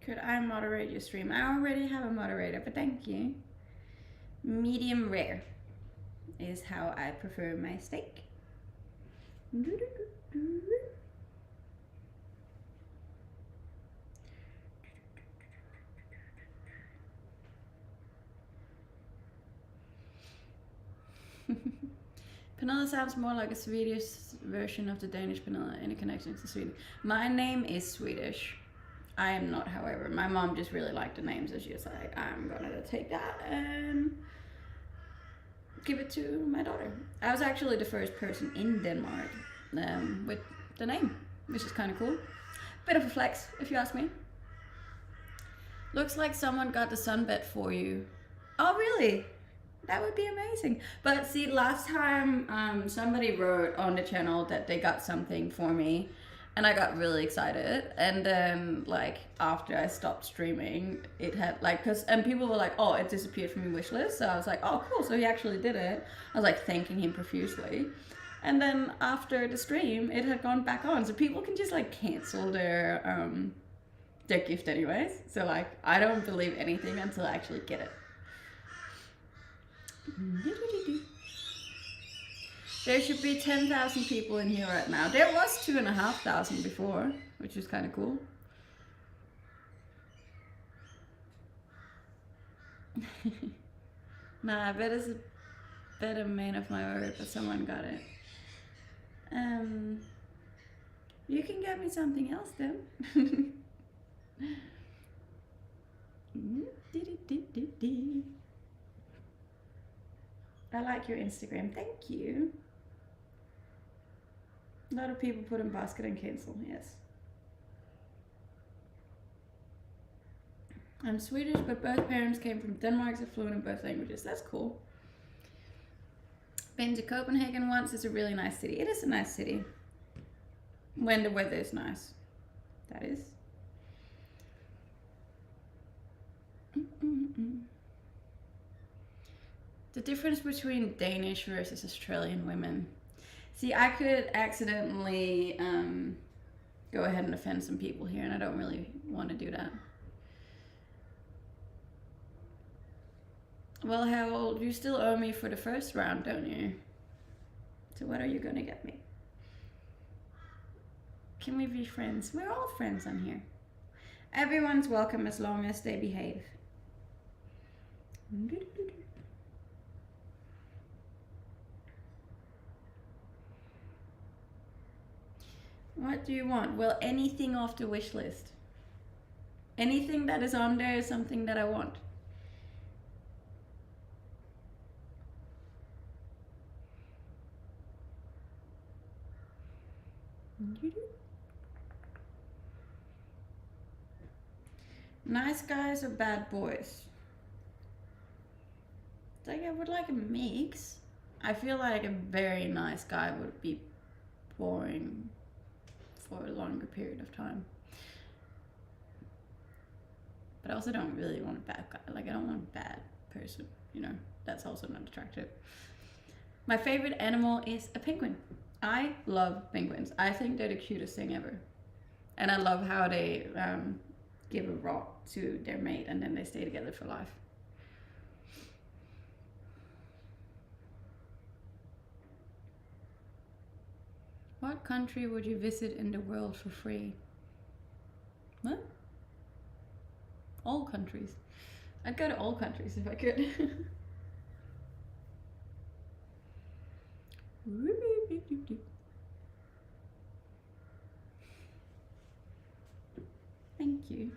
Could I moderate your stream? I already have a moderator, but thank you. Medium rare is how I prefer my steak. Pernilla sounds more like a Swedish version of the Danish Pernilla. Any connection to Sweden? My name is Swedish. I am not, however. My mom just really liked the name, so she was like, I'm gonna take that and give it to my daughter. I was actually the first person in Denmark with the name, which is kind of cool. Bit of a flex, if you ask me. Looks like someone got the sunbed for you. Oh, really? That would be amazing. But see, last time somebody wrote on the channel that they got something for me, and I got really excited. And then, like, after I stopped streaming, it had, like, and people were like, oh, it disappeared from your wishlist. So I was like, oh, cool, so he actually did it. I was, like, thanking him profusely. And then after the stream, it had gone back on. So people can just, like, cancel their gift anyways. So, like, I don't believe anything until I actually get it. There should be 10,000 people in here right now. There was 2,500 before, which is kind of cool. Nah, I bet it's a better man of my word, but someone got it. You can get me something else then. I like your Instagram, thank you. A lot of people put in basket and cancel, yes. I'm Swedish, but both parents came from Denmark, so fluent in both languages. That's cool. Been to Copenhagen once. It's a really nice city. It is a nice city. When the weather is nice. That is. The difference between Danish versus Australian women. See, I could accidentally go ahead and offend some people here, and I don't really want to do that. Well, Harold, you still owe me for the first round, don't you? So what are you gonna get me? Can we be friends? We're all friends on here. Everyone's welcome as long as they behave. What do you want? Well, anything off the wish list. Anything that is on there is something that I want. Nice guys or bad boys? Like, I would like a mix. I feel like a very nice guy would be boring for a longer period of time. But I also don't really want a bad guy. Like, I don't want a bad person, you know? That's also not attractive. My favorite animal is a penguin. I love penguins. I think they're the cutest thing ever. And I love how they give a rock to their mate and then they stay together for life. What country would you visit in the world for free? What? All countries. I'd go to all countries if I could. Thank you.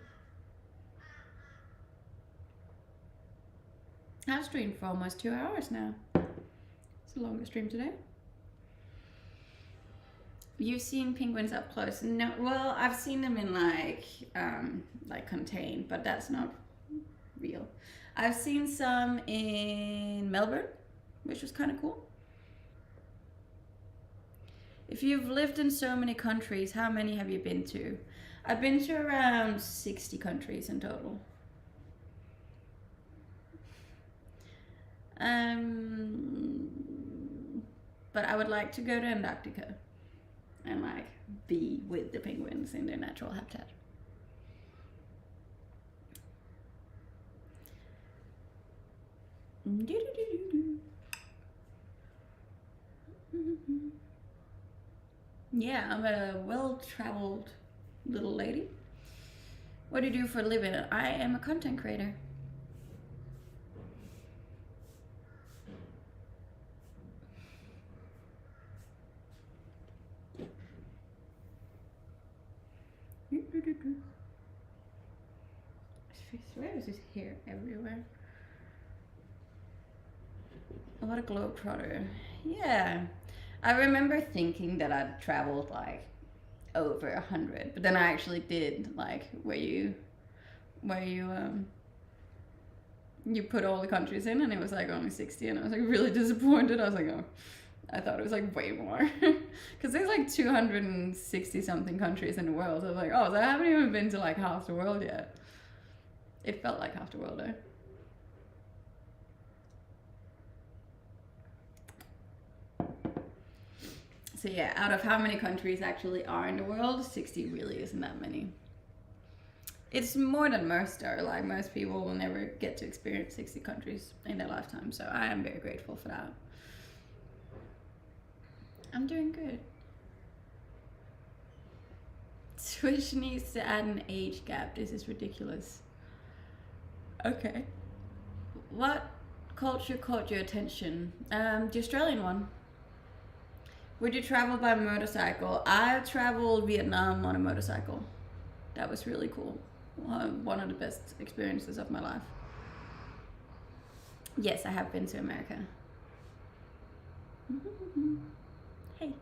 I've streamed for almost 2 hours now. It's the longest stream today. You've seen penguins up close? No, well, I've seen them in like contained, but that's not real. I've seen some in Melbourne, which was kind of cool. If you've lived in so many countries, how many have you been to? I've been to around 60 countries in total. But I would like to go to Antarctica and like be with the penguins in their natural habitat. Yeah, I'm a well-traveled little lady. What do you do for a living? I am a content creator. I swear there's just hair everywhere. A lot of globetrotter. Yeah. I remember thinking that I'd traveled like over 100, but then I actually did like where you put all the countries in and it was like only 60 and I was like really disappointed. I was like, oh, I thought it was like way more because there's like 260 something countries in the world. So I was like, oh, so I haven't even been to like half the world yet. It felt like half the world though. So yeah, out of how many countries actually are in the world, 60 really isn't that many. It's more than most are. Like most people will never get to experience 60 countries in their lifetime. So I am very grateful for that. I'm doing good. Twitch needs to add an age gap. This is ridiculous. Okay. What culture caught your attention? The Australian one. Would you travel by motorcycle? I traveled Vietnam on a motorcycle. That was really cool. One of the best experiences of my life. Yes, I have been to America. Hey.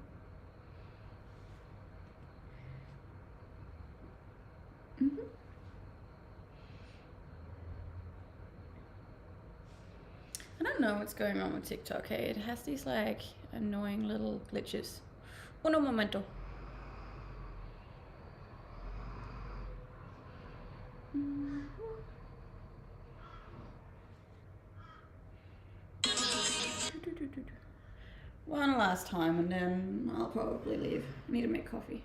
I don't know what's going on with TikTok. Hey, it has these like annoying little glitches. Uno momento. One last time and then I'll probably leave. I need to make coffee.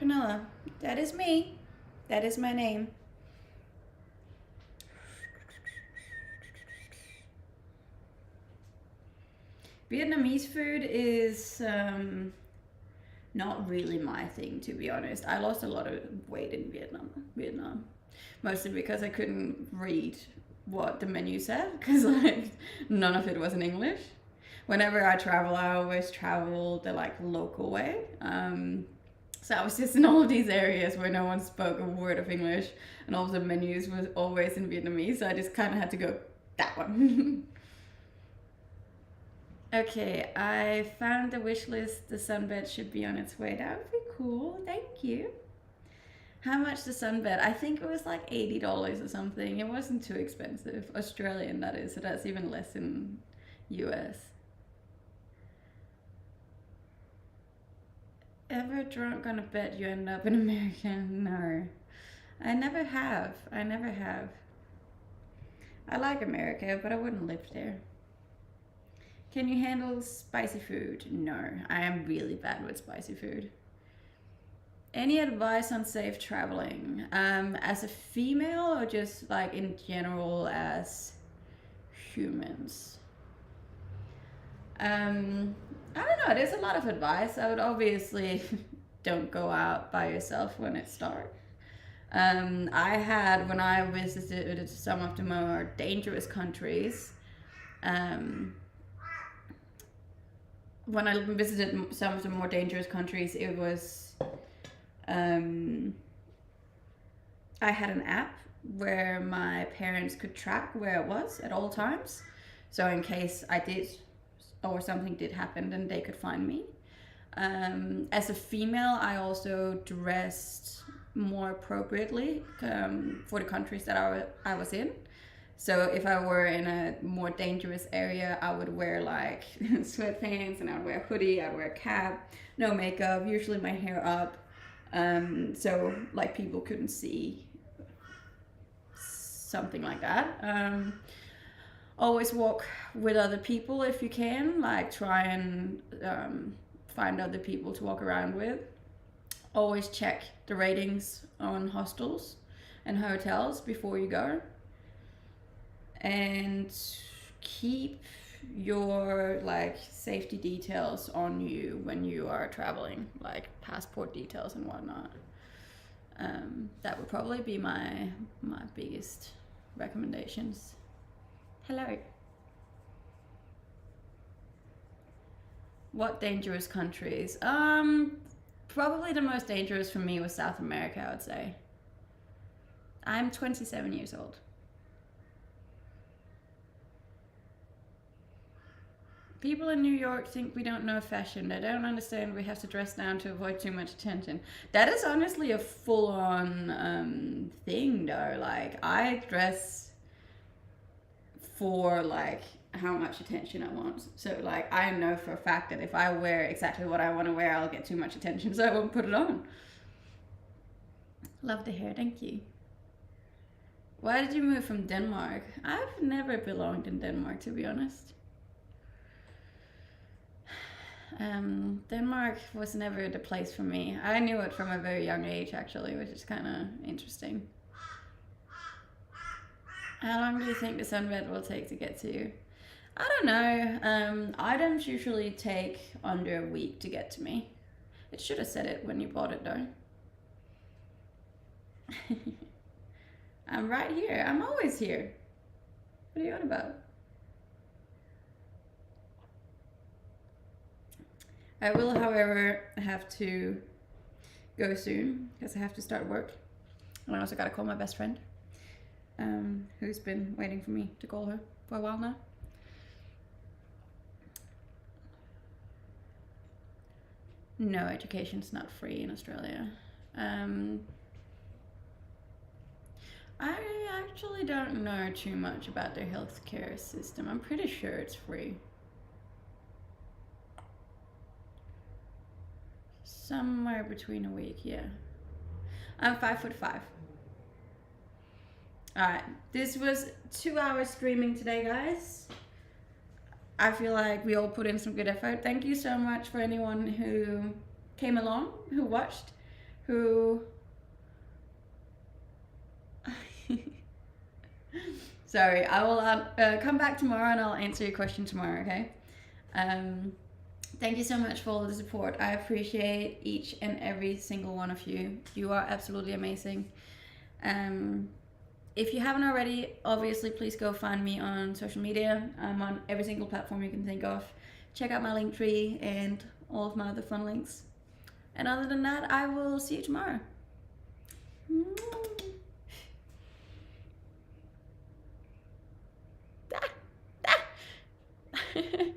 Prunella, that is me. That is my name. Vietnamese food is not really my thing, to be honest. I lost a lot of weight in Vietnam. Mostly because I couldn't read what the menu said, because like none of it was in English. Whenever I travel, I always travel the like local way. So I was just in all of these areas where no one spoke a word of English, and all of the menus was always in Vietnamese. So I just kind of had to go that one. Okay, I found the wish list. The sunbed should be on its way. That would be cool. Thank you. How much the sunbed? I think it was like $80 or something. It wasn't too expensive. Australian, that is. So that's even less in US. Ever drunk on a bed you end up in America? No. I never have. I never have. I like America, but I wouldn't live there. Can you handle spicy food? No, I am really bad with spicy food. Any advice on safe traveling? As a female or just like in general as humans? I don't know, there's a lot of advice. I would obviously don't go out by yourself when it's dark. I had, when I visited some of the more dangerous countries, when I visited some of the more dangerous countries, it was, I had an app where my parents could track where it was at all times. So in case I did, or something did happen, then they could find me. As a female, I also dressed more appropriately for the countries that I was in. So if I were in a more dangerous area, I would wear like sweatpants, and I would wear a hoodie, I'd wear a cap, no makeup, usually my hair up. So like people couldn't see, something like that. Always walk with other people if you can, like try and find other people to walk around with. Always check the ratings on hostels and hotels before you go. And keep your like safety details on you when you are traveling, like passport details and whatnot. That would probably be my biggest recommendations. Hello. What dangerous countries? Probably the most dangerous for me was South America, I would say. I'm 27 years old. People in New York think we don't know fashion. They don't understand we have to dress down to avoid too much attention. That is honestly a full-on thing, though. Like, I dress for, like, how much attention I want. So, like, I know for a fact that if I wear exactly what I want to wear, I'll get too much attention, so I won't put it on. Love the hair, thank you. Why did you move from Denmark? I've never belonged in Denmark, to be honest. Denmark was never the place for me. I knew it from a very young age, actually, which is kind of interesting. How long do you think the sunbed will take to get to you? I don't know. Items usually take under a week to get to me. It should have said it when you bought it, though. I'm right here. I'm always here. What are you on about? I will, however, have to go soon because I have to start work. And I also got to call my best friend, who's been waiting for me to call her for a while now. No, education's not free in Australia. I actually don't know too much about their healthcare system. I'm pretty sure it's free. Somewhere between a week, yeah. I'm 5'5". Alright, this was 2 hours streaming today, guys. I feel like we all put in some good effort. Thank you so much for anyone who came along, who watched, who... Sorry, I will come back tomorrow and I'll answer your question tomorrow, okay? Thank you so much for all the support. I appreciate each and every single one of you. You are absolutely amazing. If you haven't already, obviously, please go find me on social media. I'm on every single platform you can think of. Check out my Linktree and all of my other fun links. And other than that, I will see you tomorrow.